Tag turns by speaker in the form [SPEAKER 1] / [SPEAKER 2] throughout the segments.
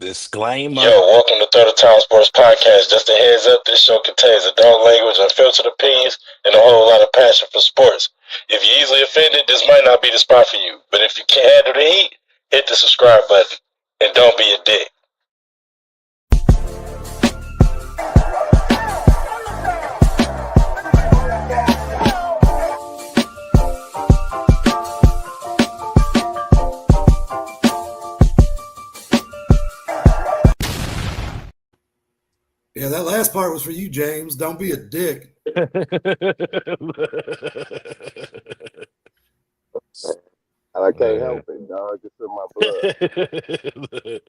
[SPEAKER 1] Disclaimer.
[SPEAKER 2] Yo, welcome to Third Time Sports Podcast. Just a heads up, this show contains adult language, unfiltered opinions, and a whole lot of passion for sports. If you're easily offended, this might not be the spot for you. But if you can't handle the heat, hit the subscribe button. And don't be a dick.
[SPEAKER 3] Yeah, that last part was for you, James. Don't be a dick.
[SPEAKER 1] I
[SPEAKER 4] can't help it, dog. It's in my blood.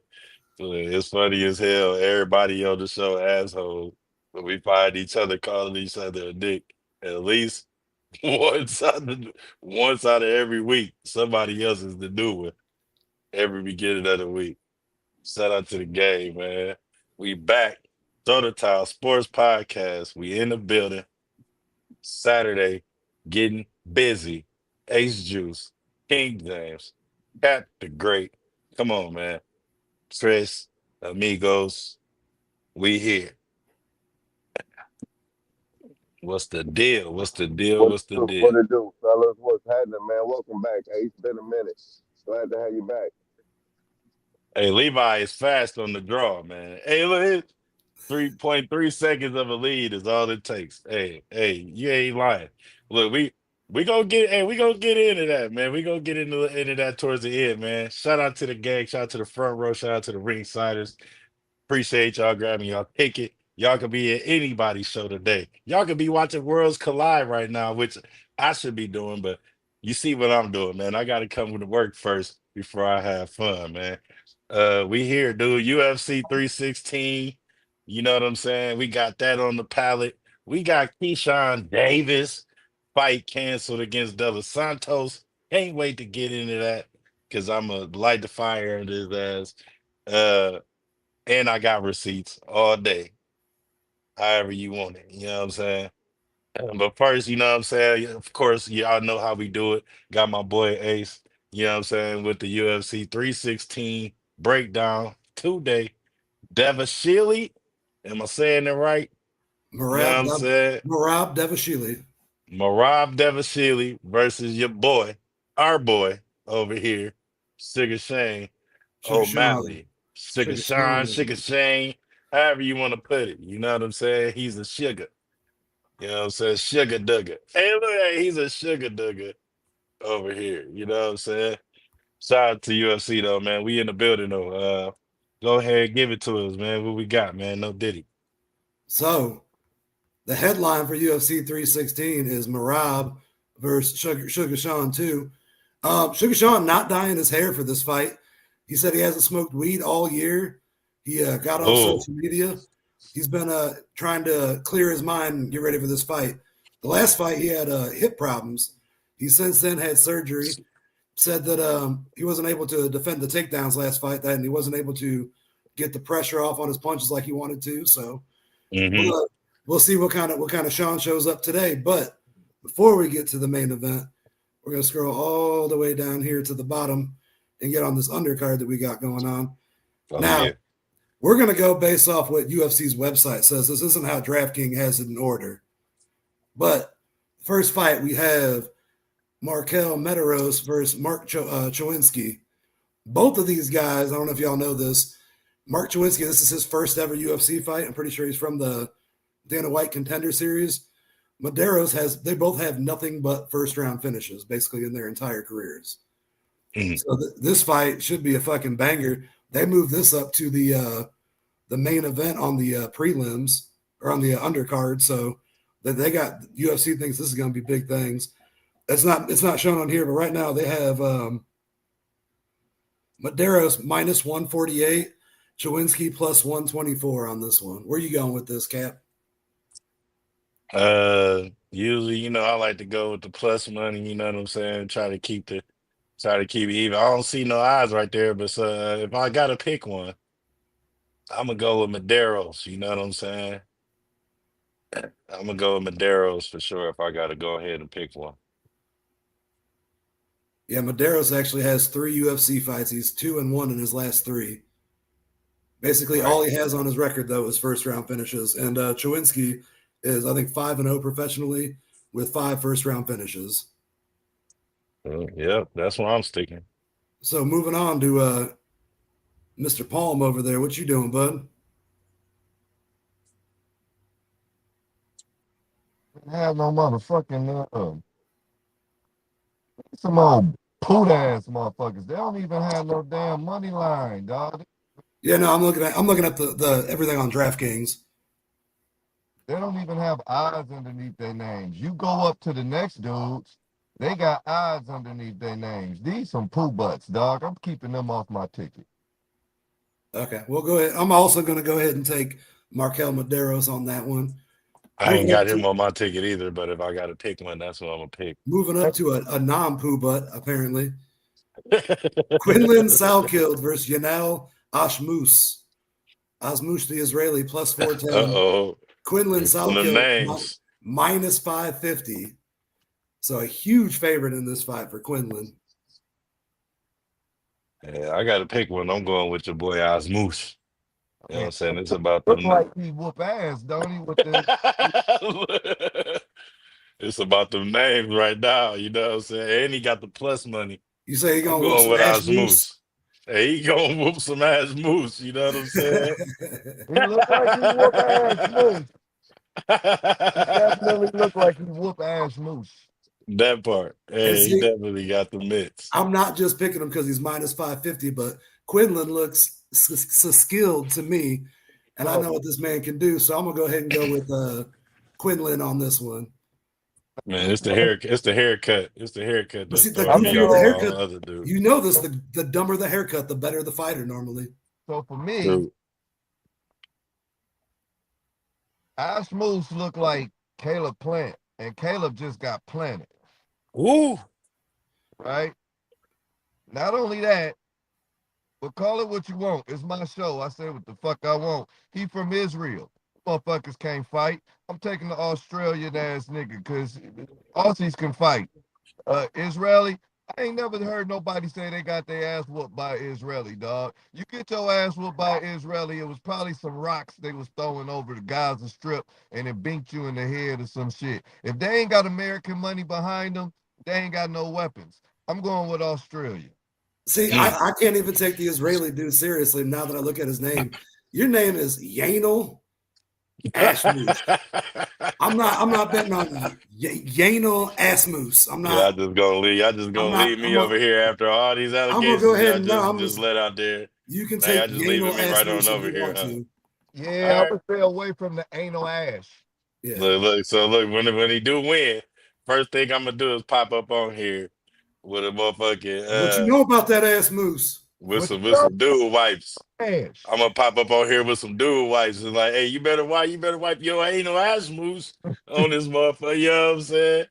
[SPEAKER 1] It's funny as hell. Everybody on the show asshole. But we find each other calling each other a dick. At least once out of every week. Somebody else is the new one. Every beginning of the week. Shout out to the game, man. We back. Soda Tile Sports Podcast. We in the building. Saturday, getting busy. Ace Juice, King James, Cat the Great. Come on, man. Chris, amigos, we here. What's the deal? What's the deal? What's the deal?
[SPEAKER 4] What it do, fellas? What's happening, man? Welcome back. Hey, it's been a minute. Glad to have you back.
[SPEAKER 1] Hey, Levi is fast on the draw, man. Hey, look, 3.3 seconds of a lead is all it takes. Hey, you ain't lying. Look, we gonna get into that, man. We gonna get into that towards the end, man. Shout out to the gang, shout out to the front row, shout out to the ringsiders. Appreciate y'all grabbing y'all ticket. Y'all could be at anybody's show today. Y'all could be watching Worlds Collide right now, which I should be doing, but you see what I'm doing, man. I gotta come to work first before I have fun, man. We here, dude. UFC 316. You know what I'm saying? We got that on the pallet. We got Keyshawn Davis fight canceled against De Los Santos. Can't wait to get into that because I'm a light the fire in his ass. And I got receipts all day, however you want it. You know what I'm saying? But first, you know what I'm saying? Of course, y'all know how we do it. Got my boy Ace, you know what I'm saying, with the UFC 316 breakdown today. Devashili, am I saying it right? You know what I'm saying?
[SPEAKER 3] Marab Devashili.
[SPEAKER 1] Marab Devashili versus your boy, our boy over here, Sugar Shane
[SPEAKER 3] Sugar Sean.
[SPEAKER 1] O'Malley. Sugar Sean, Sugar Shane, however you want to put it. You know what I'm saying? He's a sugar. You know what I'm saying? Sugar dugger. Hey, look, hey, he's a sugar dugger over here. You know what I'm saying? Shout out to UFC though, man. We in the building though. Go ahead, give it to us, man. What we got, man? No Diddy.
[SPEAKER 3] So, the headline for UFC 316 is Marab versus Sugar Sean 2. Sugar Sean not dyeing his hair for this fight. He said he hasn't smoked weed all year. He got off social media. He's been trying to clear his mind and get ready for this fight. The last fight, he had hip problems. He since then had surgery. Said that he wasn't able to defend the takedowns last fight, and he wasn't able to get the pressure off on his punches like he wanted to. So we'll see what kind of Sean shows up today. But before we get to the main event, we're going to scroll all the way down here to the bottom and get on this undercard that we got going on. We're going to go based off what UFC's website says. This isn't how DraftKings has it in order. But first fight, we have Markel Medeiros versus Mark Chowinski. Both of these guys, I don't know if y'all know this, Mark Chowinski, this is his first ever UFC fight. I'm pretty sure he's from the Dana White Contender Series. Medeiros they both have nothing but first-round finishes, basically, in their entire careers. So this fight should be a fucking banger. They moved this up to the main event on the prelims or on the undercard, so that they got UFC thinks this is going to be big things. It's not shown on here, but right now they have Medeiros minus 148, Chowinski plus 124 on this one. Where you going with this, Cap?
[SPEAKER 1] Usually, you know, I like to go with the plus money, you know what I'm saying? Try to keep it even. I don't see no odds right there, but if I gotta pick one, I'm gonna go with Medeiros, you know what I'm saying? I'm gonna go with Medeiros for sure if I gotta go ahead and pick one.
[SPEAKER 3] Yeah, Medeiros actually has 3 UFC fights. He's 2-1 in his last 3. Basically,
[SPEAKER 1] Right.
[SPEAKER 3] all he has on his record though is first round finishes, and Chowinski is I think 5-0 professionally with 5 first round finishes.
[SPEAKER 1] Yep, that's where I'm sticking.
[SPEAKER 3] So moving on to Mr. Palm over there. What you doing, bud?
[SPEAKER 5] Have no motherfucking some old poot ass motherfuckers. They don't even have no damn money line, dog.
[SPEAKER 3] Yeah, no, I'm looking at the everything on DraftKings.
[SPEAKER 5] They don't even have odds underneath their names. You go up to the next dudes, they got odds underneath their names. These some poo butts, dog. I'm keeping them off my ticket.
[SPEAKER 3] Okay, we'll go ahead. I'm also going to go ahead and take Markel Maderos on that one.
[SPEAKER 1] I ain't got him on my ticket either, but if I got to pick one, that's what I'm gonna pick.
[SPEAKER 3] Moving up to a non-poo butt, apparently. Quinlan Salkild versus Yanel Ashmus. Ashmus, the Israeli, plus 410.
[SPEAKER 1] Uh-oh.
[SPEAKER 3] Quinlan
[SPEAKER 1] From them
[SPEAKER 3] Salkild,
[SPEAKER 1] names.
[SPEAKER 3] minus 550. So a huge favorite in this fight for Quinlan.
[SPEAKER 1] Yeah, I got to pick one. I'm going with your boy Osmoose. You know what I'm saying? It's about
[SPEAKER 5] Look
[SPEAKER 1] them.
[SPEAKER 5] like he whoop ass, don't he? With the
[SPEAKER 1] It's about them names right now. You know what I'm saying? And he got the plus money.
[SPEAKER 3] You say you're
[SPEAKER 1] I'm
[SPEAKER 3] going to whoop
[SPEAKER 1] going
[SPEAKER 3] some
[SPEAKER 1] with
[SPEAKER 3] Ash Moose?
[SPEAKER 1] Osmoose. Hey, he gonna whoop some ass moose. You know what I'm saying?
[SPEAKER 5] he look like he whoop ass moose. He definitely look like he whoop ass moose.
[SPEAKER 1] That part.
[SPEAKER 3] And
[SPEAKER 1] Hey, he
[SPEAKER 3] see,
[SPEAKER 1] definitely got the mitts.
[SPEAKER 3] I'm not just picking him because he's minus 550, but Quinlan looks so skilled to me, and I know what this man can do. So I'm gonna go ahead and go with Quinlan on this one.
[SPEAKER 1] Man, it's the hair. It's the haircut. It's the haircut
[SPEAKER 3] But
[SPEAKER 1] that's
[SPEAKER 3] see, the
[SPEAKER 1] throwing me
[SPEAKER 3] goofier the
[SPEAKER 1] off
[SPEAKER 5] So,
[SPEAKER 1] on the
[SPEAKER 3] haircut,
[SPEAKER 1] other dude.
[SPEAKER 3] you know this. The dumber the haircut, the better the fighter normally.
[SPEAKER 5] so for me,
[SPEAKER 1] Dude.
[SPEAKER 5] Ash Moose look like Caleb Plant, and Caleb just got planted,
[SPEAKER 1] Woo!
[SPEAKER 5] right? Not only that, but call it what you want. It's my show. I say what the fuck I want. He from Israel. Motherfuckers can't fight. I'm taking the Australian ass nigga because Aussies can fight. Israeli, I ain't never heard nobody say they got their ass whooped by Israeli, dog. You get your ass whooped by Israeli, it was probably some rocks they was throwing over the Gaza Strip and it binked you in the head or some shit. If they ain't got American money behind them, they ain't got no weapons. I'm going with Australia.
[SPEAKER 3] See, I can't even take the Israeli dude seriously now that I look at his name. Your name is Yanel Ashmoose. I'm not betting on Yanel Ashmoose. I'm
[SPEAKER 1] Yeah, I
[SPEAKER 3] not.
[SPEAKER 1] just gonna leave. I just
[SPEAKER 3] I'm
[SPEAKER 1] gonna
[SPEAKER 3] not.
[SPEAKER 1] leave me over here after all these
[SPEAKER 3] I'm gonna go
[SPEAKER 1] allegations
[SPEAKER 3] ahead
[SPEAKER 1] y'all
[SPEAKER 3] and no. I'm
[SPEAKER 1] just
[SPEAKER 3] just.
[SPEAKER 1] let out there.
[SPEAKER 3] You can
[SPEAKER 1] Now y'all
[SPEAKER 3] take
[SPEAKER 1] just leaving
[SPEAKER 3] Yanel
[SPEAKER 1] me right on
[SPEAKER 3] Ashmoose if
[SPEAKER 1] over
[SPEAKER 3] you
[SPEAKER 1] here,
[SPEAKER 3] want
[SPEAKER 1] huh?
[SPEAKER 3] to.
[SPEAKER 5] Yeah,
[SPEAKER 1] All
[SPEAKER 5] I'm
[SPEAKER 1] right.
[SPEAKER 5] gonna stay away from the anal ash.
[SPEAKER 3] Yeah.
[SPEAKER 1] Look, so look, when he do win, first thing I'm gonna do is pop up on here with a
[SPEAKER 3] What you
[SPEAKER 1] motherfucking
[SPEAKER 3] know about that ass moose?
[SPEAKER 5] What you
[SPEAKER 1] with
[SPEAKER 5] know,
[SPEAKER 1] some dude wipes.
[SPEAKER 5] ash?
[SPEAKER 1] I'm gonna pop up on here with some dude wipes and like, hey, you better wipe your anal ass moose on this motherfucker. You know what I'm saying?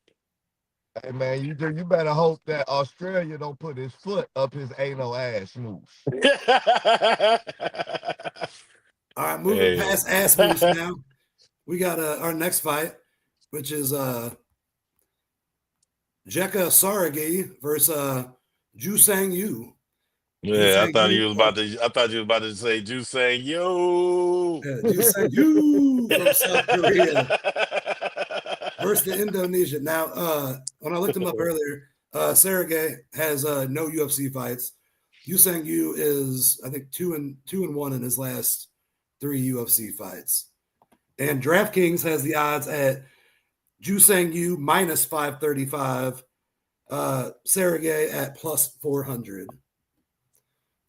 [SPEAKER 5] Hey man, you better hope that Australia don't put his foot up his anal ass moose.
[SPEAKER 3] All right, moving
[SPEAKER 1] Hey.
[SPEAKER 3] past ass moose now. We got our next fight, which is Jekka Saragi versus Ju Sang Yu. Ju
[SPEAKER 1] Yeah,
[SPEAKER 3] Sang Yu plus
[SPEAKER 1] I thought you was about to say Juice saying yo.
[SPEAKER 3] Ju Sang Yu from South Korea versus the Indonesia. Now, when I looked him up earlier, Sergey has no UFC fights. Yu Sang Yu is, I think, 2-1 in his last 3 UFC fights. And DraftKings has the odds at Ju Sang Yu minus 535, Sergey at plus 400.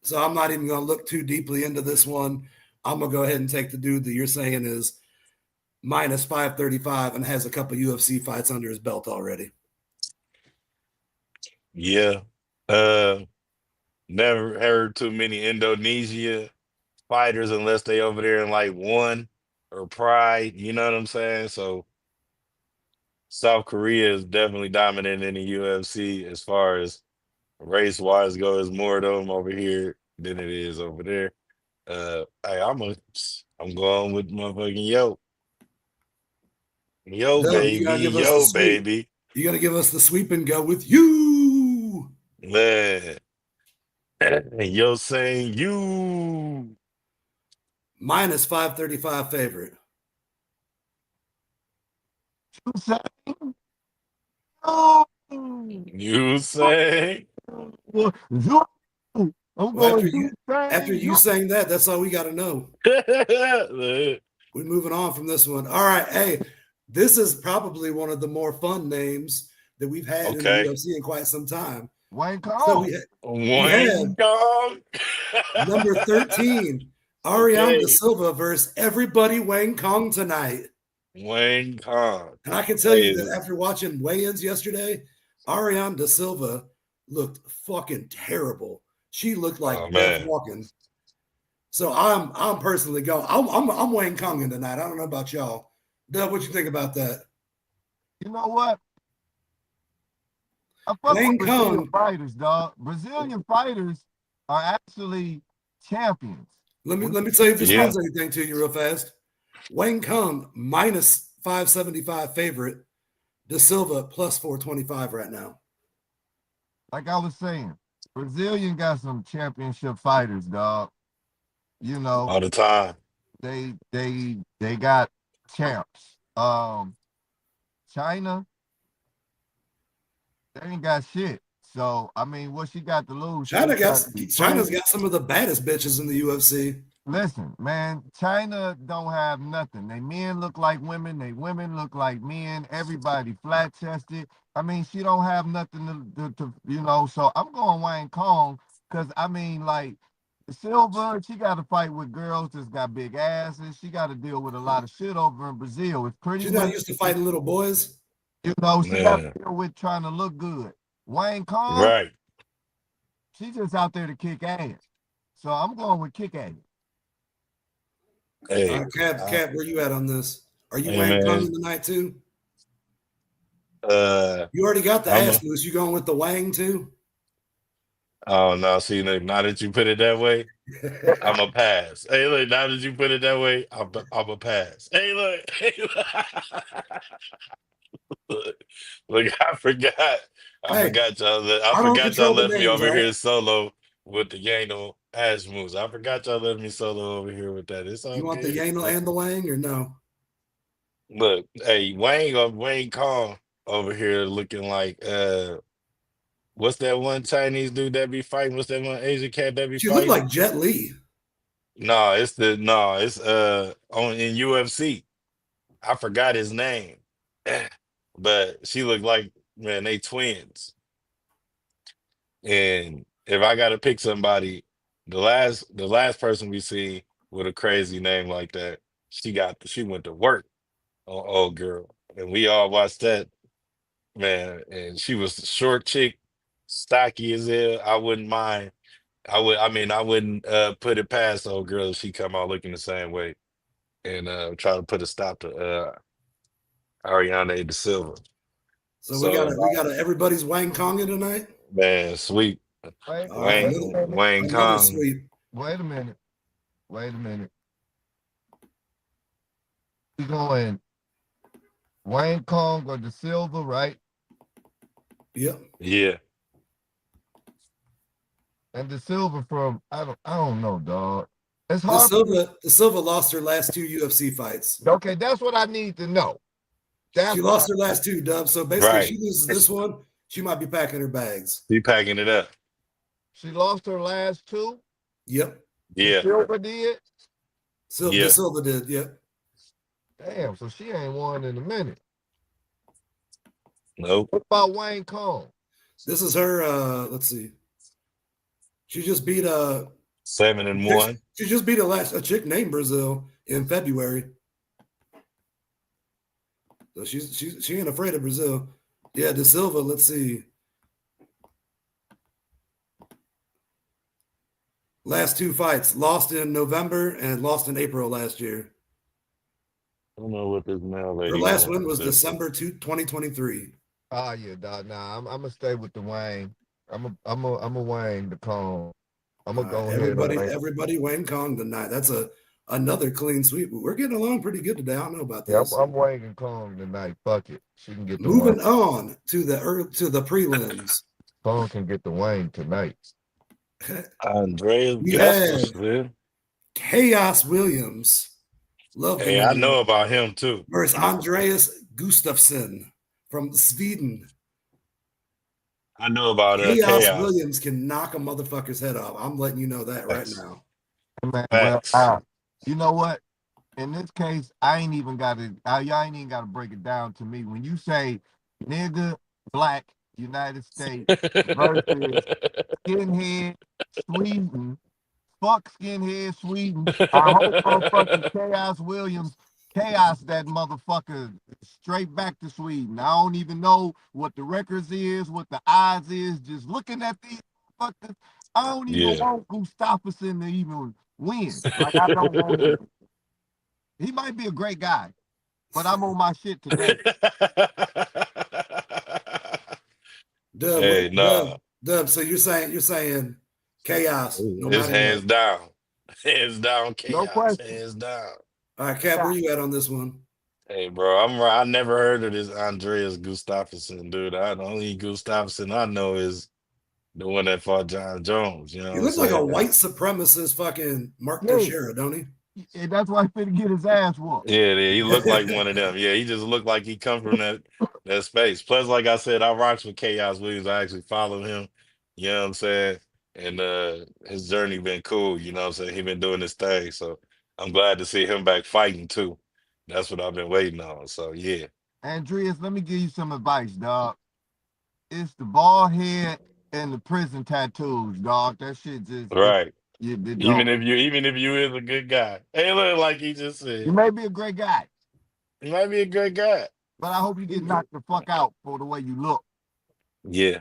[SPEAKER 3] So I'm not even going to look too deeply into this one. I'm going to go ahead and take the dude that you're saying is minus 535 and has a couple UFC fights under his belt already.
[SPEAKER 1] Yeah. Never heard too many Indonesia fighters unless they over there in like one or Pride, you know what I'm saying? So South Korea is definitely dominant in the UFC as far as race wise goes. More of them over here than it is over there. Hey, I'm going with motherfucking
[SPEAKER 3] No, you got to give us the
[SPEAKER 1] yo,
[SPEAKER 3] sweep.
[SPEAKER 1] baby,
[SPEAKER 3] You got to give us the sweep and go with you.
[SPEAKER 1] man. Yo, saying you.
[SPEAKER 3] minus 535 favorite.
[SPEAKER 5] Oh,
[SPEAKER 1] You say?
[SPEAKER 5] I'm
[SPEAKER 3] Well,
[SPEAKER 5] going
[SPEAKER 3] after you saying that, that's all we got to know. We're moving on from this one. All right. Hey, this is probably one of the more fun names that we've had in the
[SPEAKER 1] Okay.
[SPEAKER 3] UFC in quite some time.
[SPEAKER 5] Wayne
[SPEAKER 3] So
[SPEAKER 5] Kong.
[SPEAKER 3] we had
[SPEAKER 1] Wayne Kong.
[SPEAKER 3] number 13, Ariane Da Silva versus everybody Wayne Kong tonight.
[SPEAKER 1] Wayne Kong.
[SPEAKER 3] And I can tell you that after watching weigh-ins yesterday, Ariane Da Silva looked fucking terrible. She looked like death walking. So I'm personally going. I'm Wayne Konging tonight. I don't know about y'all. Dub, what you think about that?
[SPEAKER 5] You know what? I fuck
[SPEAKER 3] Wayne
[SPEAKER 5] with Brazilian
[SPEAKER 3] Kong.
[SPEAKER 5] fighters, dog. Brazilian fighters are actually champions.
[SPEAKER 3] Let me tell you if this means anything to you real fast. Wayne Kong minus 575 favorite. Da Silva plus 425 right now.
[SPEAKER 5] Like I was saying, Brazilian got some championship fighters, dog. You know,
[SPEAKER 1] all the time.
[SPEAKER 5] They got champs. China, they ain't got shit. So I mean, what she got to lose?
[SPEAKER 3] China's got some of the baddest bitches in the UFC.
[SPEAKER 5] Listen, man, China don't have nothing. They men look like women. They women look like men. Everybody flat chested. I mean, she don't have nothing to you know. So I'm going Wayne Kong because I mean, like Silva, she got to fight with girls that's got big asses. She got to deal with a lot of shit over in Brazil. It's pretty.
[SPEAKER 3] She's not used to fighting little boys.
[SPEAKER 5] You know, she got to deal with trying to look good. Wayne Kong,
[SPEAKER 1] right?
[SPEAKER 5] She's just out there to kick ass. So I'm going with kick ass.
[SPEAKER 3] Hey, Cap, where you at on this? Are you Wayne Kong tonight too? You already got the ass loose. You going with the Wang too?
[SPEAKER 1] Oh no! See, now that you put it that way, I'm a pass. Hey, look! Now that you put it that way, I'm a pass. Hey, look! Hey, look! I forgot y'all. I forgot y'all left me over here solo with the Yano ass moves. I forgot y'all left me solo over here with that. It's all
[SPEAKER 3] you want the Yano and the Wang or no?
[SPEAKER 1] Look, hey, Wayne Kong over here looking like what's that one Chinese dude that be fighting? What's that one Asian cat that be
[SPEAKER 3] fighting? She looked like Jet Li.
[SPEAKER 1] No, it's in UFC. I forgot his name. But she looked like, man, they twins. And if I gotta pick somebody, the last person we see with a crazy name like that, she went to work on old girl. And we all watched that, man, and she was a short chick, stocky as hell. I wouldn't mind. I wouldn't put it past old girl if she come out looking the same way and try to put a stop to Ariane Da Silva.
[SPEAKER 3] So we got everybody's Wayne Kong tonight.
[SPEAKER 1] Man, sweet. Wayne Kong.
[SPEAKER 3] Sweet.
[SPEAKER 5] Wait a minute. We going Wayne Kong or Da Silva, right?
[SPEAKER 3] Yep.
[SPEAKER 1] Yeah.
[SPEAKER 5] And Da Silva from I don't know, dog. It's
[SPEAKER 3] hard. Da Silva lost her last 2 UFC fights.
[SPEAKER 5] Okay, that's what I need to know.
[SPEAKER 3] She lost her last 2, Dub. So basically, she loses this one, she might be packing her bags.
[SPEAKER 1] She packing it up.
[SPEAKER 5] She lost her last 2?
[SPEAKER 3] Yep.
[SPEAKER 1] Yeah.
[SPEAKER 5] Silva did?
[SPEAKER 3] Da Silva did, yep.
[SPEAKER 5] Damn, so she ain't won in a minute.
[SPEAKER 1] Nope.
[SPEAKER 5] What about Wayne Kong?
[SPEAKER 3] This is her, let's see. She just beat
[SPEAKER 1] 7-1.
[SPEAKER 3] She just beat a chick named Brazil in February. So she ain't afraid of Brazil. Yeah, Da Silva, let's see. Last 2 fights, lost in November and lost in April last year.
[SPEAKER 1] I don't know what this male lady.
[SPEAKER 3] Her last win was December 2023.
[SPEAKER 5] Oh yeah, dog. Nah, I'm gonna stay with the Wayne. I'm a Wayne the Kong. I'm gonna go ahead.
[SPEAKER 3] Everybody Wayne Kong tonight. That's another clean sweep. We're getting along pretty good today. I don't know about this.
[SPEAKER 5] Yeah, I'm Wayne and Kong tonight. Fuck it. She can get the
[SPEAKER 3] moving on to the prelims.
[SPEAKER 5] Kong can get the Wayne tonight.
[SPEAKER 1] Andrea Gustafson.
[SPEAKER 3] Chaos Williams, love the
[SPEAKER 1] Hey, I
[SPEAKER 3] name,
[SPEAKER 1] know about him too.
[SPEAKER 3] versus Andreas Gustafsson from Sweden.
[SPEAKER 1] I know about
[SPEAKER 3] Chaos
[SPEAKER 1] Chaos.
[SPEAKER 3] Williams can knock a motherfucker's head off. I'm letting you know that right
[SPEAKER 1] Facts.
[SPEAKER 3] now.
[SPEAKER 5] Man,
[SPEAKER 1] Facts.
[SPEAKER 5] you know what? In this case, y'all ain't even got to break it down to me. When you say nigga, black, United States versus skinhead, Sweden, fuck skinhead, Sweden. I hope motherfucking Chaos Williams, Chaos that motherfucker straight back to Sweden. I don't even know what the records is, what the odds is. Just looking at these motherfuckers, I don't even
[SPEAKER 1] Yeah.
[SPEAKER 5] want Gustafsson to even win. Like, I don't want him. He might be a great guy, but I'm on my shit today.
[SPEAKER 1] Hey, nah.
[SPEAKER 3] Dub. So you're saying Chaos, no
[SPEAKER 1] It's
[SPEAKER 3] matter
[SPEAKER 1] hands
[SPEAKER 3] what.
[SPEAKER 1] down. Hands down
[SPEAKER 5] No
[SPEAKER 1] Chaos.
[SPEAKER 5] question.
[SPEAKER 1] Hands down.
[SPEAKER 3] All right, Cap, where you at on this one?
[SPEAKER 1] Hey, bro, I never heard of this Andreas Gustafsson, dude. The only Gustafsson I know is the one that fought John Jones. You know
[SPEAKER 3] He
[SPEAKER 1] what I'm
[SPEAKER 3] looks like a
[SPEAKER 1] saying?
[SPEAKER 3] white supremacist fucking Mark
[SPEAKER 5] Yeah,
[SPEAKER 3] Teixeira, don't he?
[SPEAKER 5] and that's why he finna get his ass whooped.
[SPEAKER 1] Yeah, he looked like one of them. Yeah, he just looked like he come from that space. Plus, like I said, I rocks with Chaos Williams. I actually follow him. You know what I'm saying? And his journey been cool. You know what I'm saying? He been doing his thing. So I'm glad to see him back fighting too. That's what I've been waiting on. So yeah.
[SPEAKER 5] Andreas, let me give you some advice, dog. It's the bald head and the prison tattoos, dog. That shit just
[SPEAKER 1] Right.
[SPEAKER 5] it
[SPEAKER 1] Even
[SPEAKER 5] don't.
[SPEAKER 1] if you is a good guy. Hey, look, like he just
[SPEAKER 5] You
[SPEAKER 1] said,
[SPEAKER 5] may be a great guy,
[SPEAKER 1] he might be a good guy.
[SPEAKER 5] but I hope you get knocked the fuck out for the way you look.
[SPEAKER 1] Yeah.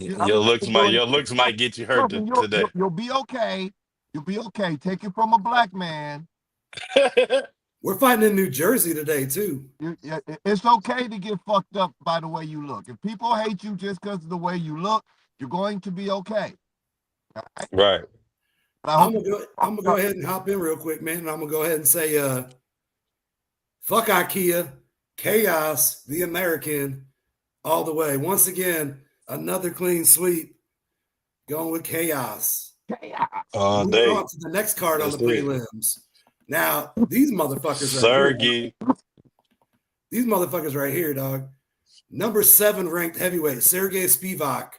[SPEAKER 5] I mean,
[SPEAKER 1] Your looks might get you hurt
[SPEAKER 5] trust me,
[SPEAKER 1] today.
[SPEAKER 5] you'll be okay. You'll be okay. Take it from a black man.
[SPEAKER 3] We're fighting in New Jersey today, too.
[SPEAKER 5] It's okay to get fucked up by the way you look. If people hate you just because of the way you look, you're going to be okay. Right?
[SPEAKER 1] Right.
[SPEAKER 5] But I hope
[SPEAKER 3] I'm gonna go ahead and hop in real quick, man. And I'm gonna go ahead and say, fuck IKEA, Chaos, the American, all the way. Once again, another clean sweep, going with Chaos.
[SPEAKER 1] All
[SPEAKER 3] Moving
[SPEAKER 1] day.
[SPEAKER 3] on to the next card on
[SPEAKER 1] That's
[SPEAKER 3] the
[SPEAKER 1] it.
[SPEAKER 3] prelims. Now, these motherfuckers right
[SPEAKER 1] Sergey.
[SPEAKER 3] here. These motherfuckers right here, dog. Number 7 ranked heavyweight, Sergey Spivak,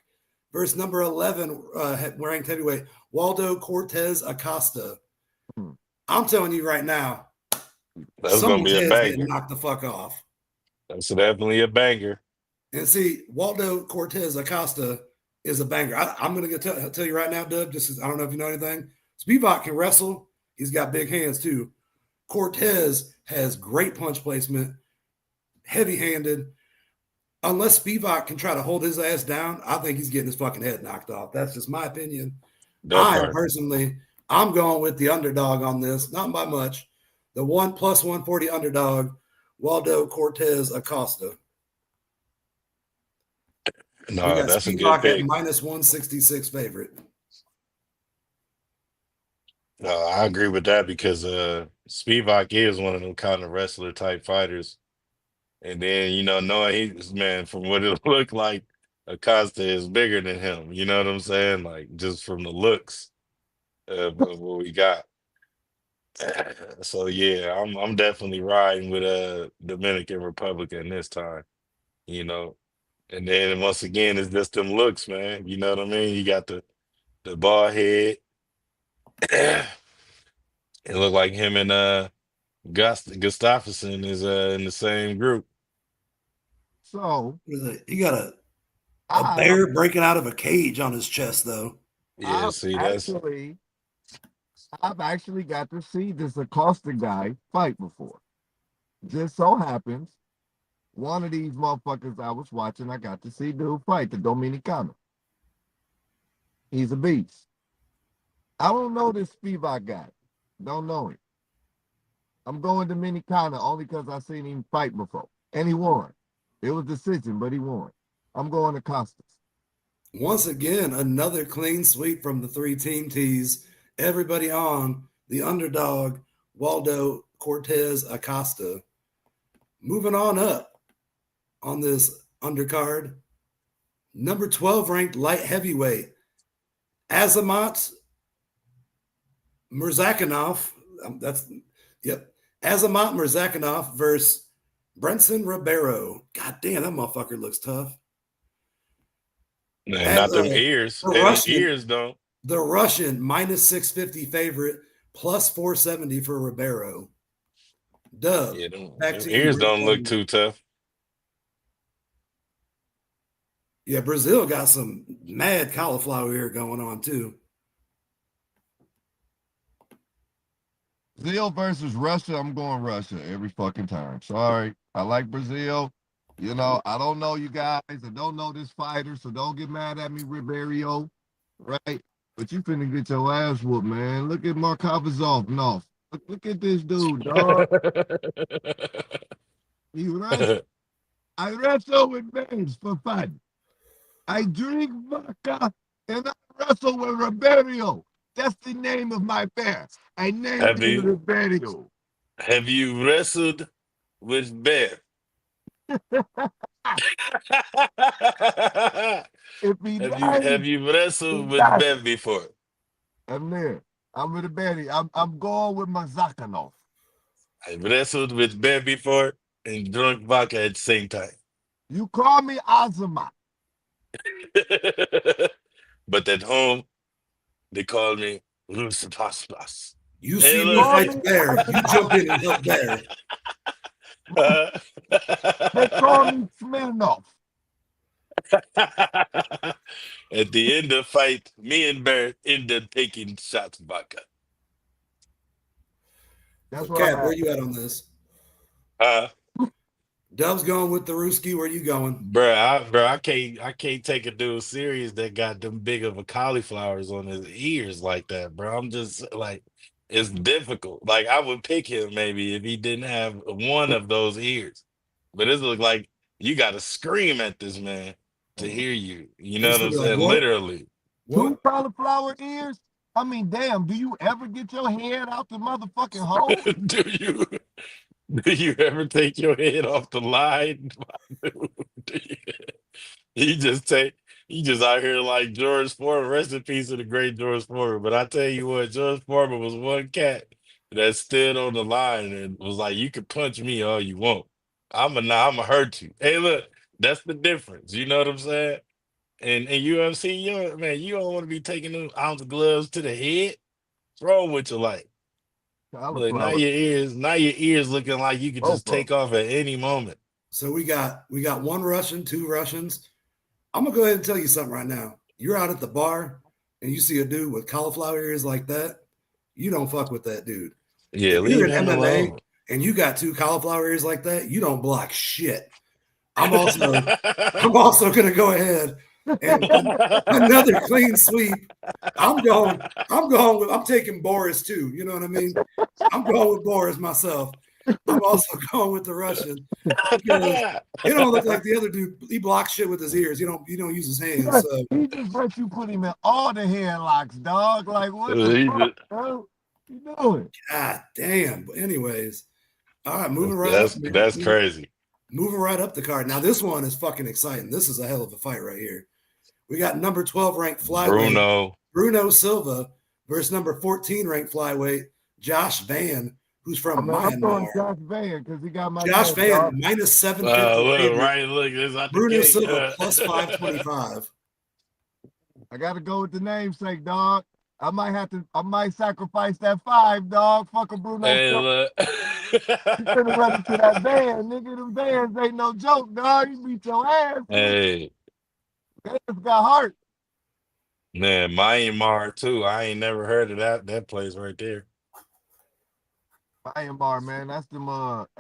[SPEAKER 3] versus number 11 ranked heavyweight, Waldo Cortez Acosta. I'm telling you right now,
[SPEAKER 1] That's gonna
[SPEAKER 3] someone's
[SPEAKER 1] be a
[SPEAKER 3] head's getting
[SPEAKER 1] banger.
[SPEAKER 3] knocked the fuck off.
[SPEAKER 1] That's definitely a banger.
[SPEAKER 3] And see, Waldo Cortez Acosta is a banger. I'm going to tell you right now, Dub, just because I don't know if you know anything. Spivak can wrestle. He's got big hands, too. Cortez has great punch placement, heavy-handed. Unless Spivak can try to hold his ass down, I think he's getting his fucking head knocked off. That's just my opinion.
[SPEAKER 1] That part.
[SPEAKER 3] I'm going with the underdog on this, not by much. The 1+140 underdog, Waldo Cortez Acosta.
[SPEAKER 1] No,
[SPEAKER 3] We got
[SPEAKER 1] that's a good
[SPEAKER 3] Spivak at
[SPEAKER 1] pick.
[SPEAKER 3] -166 favorite.
[SPEAKER 1] No, I agree with that because Spivak is one of them kind of wrestler type fighters. And then, knowing he's man, from what it looked like, Acosta is bigger than him. You know what I'm saying? Like just from the looks of what we got. So yeah, I'm definitely riding with Dominican Republic in this time, you know. And then once again, it's just them looks, man. You know what I mean? You got the bald head. It looked like him and Gustafsson is in the same group.
[SPEAKER 5] so.
[SPEAKER 3] He got a bear breaking out of a cage on his chest, though.
[SPEAKER 1] Yeah,
[SPEAKER 5] I've actually got to see this Acosta guy fight before. Just so happens, one of these motherfuckers I was watching, I got to see dude fight, the Dominicano. He's a beast. I don't know this Spivak guy. Don't know him. I'm going Dominicano only because I seen him fight before. And he won. It was decision, but he won. I'm going to Costas.
[SPEAKER 3] Once again, another clean sweep from the 3 team tees. Everybody on the underdog, Waldo Cortez Acosta. Moving on up on this undercard, number 12 ranked light heavyweight, Azamat Murzakanov. That's yep. Azamat Murzakanov versus Brenson Ribeiro. God damn, that motherfucker looks tough.
[SPEAKER 1] Man,
[SPEAKER 3] As
[SPEAKER 1] not them ears.
[SPEAKER 3] the
[SPEAKER 1] Hey, them
[SPEAKER 3] Russian,
[SPEAKER 1] ears don't.
[SPEAKER 3] the Russian minus 650 favorite plus 470 for Ribeiro. Dub.
[SPEAKER 1] Yeah, them,
[SPEAKER 3] Back
[SPEAKER 1] them
[SPEAKER 3] to you.
[SPEAKER 1] ears
[SPEAKER 3] Where you
[SPEAKER 1] don't look
[SPEAKER 3] going?
[SPEAKER 1] too tough.
[SPEAKER 3] Yeah, Brazil got some mad cauliflower ear going on too.
[SPEAKER 5] Brazil versus Russia, I'm going Russia every fucking time. Sorry. I like Brazil. You know, I don't know you guys. I don't know this fighter, so don't get mad at me, Ribeiro. Right? But you finna get your ass whooped, man. Look at Markovazov. No. Look at this dude, dog. He wrestles. I wrestle with men for fun. I drink vodka and I wrestle with Ribeiro. That's the name of my bear. I named
[SPEAKER 1] have
[SPEAKER 5] him
[SPEAKER 1] you
[SPEAKER 5] Ribeiro.
[SPEAKER 1] have you wrestled with Bear?
[SPEAKER 5] If he
[SPEAKER 1] have you
[SPEAKER 5] dies,
[SPEAKER 1] have you
[SPEAKER 5] he
[SPEAKER 1] wrestled with
[SPEAKER 5] dies.
[SPEAKER 1] Ben before?
[SPEAKER 5] I'm there. I'm with Ribeiro. I'm going with Mazakhanov.
[SPEAKER 1] I've wrestled with Ben before and drunk vodka at the same time.
[SPEAKER 5] You call me Azuma.
[SPEAKER 1] But at home, they call me Rusapaspas.
[SPEAKER 3] You
[SPEAKER 1] Hey,
[SPEAKER 3] see me
[SPEAKER 5] Call
[SPEAKER 3] fight
[SPEAKER 1] look.
[SPEAKER 3] the
[SPEAKER 5] me
[SPEAKER 3] bear. You jump
[SPEAKER 5] Azuma.
[SPEAKER 3] in and help bear.
[SPEAKER 5] They call me Smirnov.
[SPEAKER 1] At the end of fight, me and Bear end up taking shots vodka.
[SPEAKER 3] So,
[SPEAKER 5] That's what I'm
[SPEAKER 3] Cap, where
[SPEAKER 5] at.
[SPEAKER 3] you at on this?
[SPEAKER 1] Uh,
[SPEAKER 3] Dub's going with the Ruski. Where you going?
[SPEAKER 1] I can't take a dude serious that got them big of a cauliflowers on his ears like that, bro. I'm just like, it's difficult. Like I would pick him maybe if he didn't have one of those ears, but it look like you got to scream at this man to hear you. You know
[SPEAKER 3] He's
[SPEAKER 1] what
[SPEAKER 3] gonna
[SPEAKER 1] I'm
[SPEAKER 3] be like,
[SPEAKER 1] saying?
[SPEAKER 3] what?
[SPEAKER 1] Literally.
[SPEAKER 5] Two
[SPEAKER 3] What?
[SPEAKER 5] cauliflower ears? I mean, damn, do you ever get your head out the motherfucking hole?
[SPEAKER 1] Do you do you ever take your head off the line? Do you? He just take he just out here like George Foreman. Rest in peace to the great George Foreman. But I tell you what, George Foreman was one cat that stood on the line and was like, "You can punch me all you want. I'ma hurt you." Hey, look, that's the difference. You know what I'm saying? And in UFC, man, you don't want to be taking them ounce gloves to the head. What's wrong with your life? Look,
[SPEAKER 5] Cauliflower.
[SPEAKER 1] now your ears looking like you could
[SPEAKER 5] Both
[SPEAKER 1] just
[SPEAKER 5] of them.
[SPEAKER 1] take off at any moment.
[SPEAKER 3] So we got one Russian, two Russians. I'm gonna go ahead and tell you something right now. You're out at the bar and you see a dude with cauliflower ears like that. You don't fuck with that dude.
[SPEAKER 1] Yeah,
[SPEAKER 3] If you're
[SPEAKER 1] leave
[SPEAKER 3] in
[SPEAKER 1] him
[SPEAKER 3] MMA
[SPEAKER 1] alone.
[SPEAKER 3] and you got two cauliflower ears like that, you don't block shit. I'm also I'm also gonna go ahead and another clean sweep. I'm taking Boris too. You know what I mean? I'm going with Boris myself. I'm also going with the Russian because he don't look like the other dude. He blocks shit with his ears. You don't use his hands. So
[SPEAKER 5] He just let you put him in all the headlocks, dog. Like, what the
[SPEAKER 1] He
[SPEAKER 5] fuck,
[SPEAKER 1] just-
[SPEAKER 5] bro? You doing?
[SPEAKER 3] god damn. But anyways, all right, moving right up,
[SPEAKER 1] that's
[SPEAKER 3] man.
[SPEAKER 1] that's crazy.
[SPEAKER 3] Moving right up the card. Now this one is fucking exciting. This is a hell of a fight right here. We got number 12 ranked flyweight
[SPEAKER 1] Bruno.
[SPEAKER 3] Bruno Silva versus number 14 ranked flyweight Josh Van, who's
[SPEAKER 5] I
[SPEAKER 3] from
[SPEAKER 5] mean, I'm
[SPEAKER 3] Myanmar.
[SPEAKER 5] throwing Josh Van because he got my
[SPEAKER 3] Josh
[SPEAKER 5] name,
[SPEAKER 3] Van
[SPEAKER 5] dog.
[SPEAKER 3] minus 750
[SPEAKER 1] Look,
[SPEAKER 3] favorite.
[SPEAKER 1] right, look, it's out the
[SPEAKER 3] Bruno
[SPEAKER 1] gate.
[SPEAKER 3] Silva plus 525.
[SPEAKER 5] I gotta go with the namesake, dog. I might sacrifice that 5, dog. Fuck a Bruno.
[SPEAKER 1] Hey, look.
[SPEAKER 5] You finna run into that van, nigga. Them vans ain't no joke, dog. You beat your ass, nigga.
[SPEAKER 1] Hey,
[SPEAKER 5] Vans got heart.
[SPEAKER 1] man, Myanmar too. I ain't never heard of that place right there.
[SPEAKER 5] Myanmar, man. That's them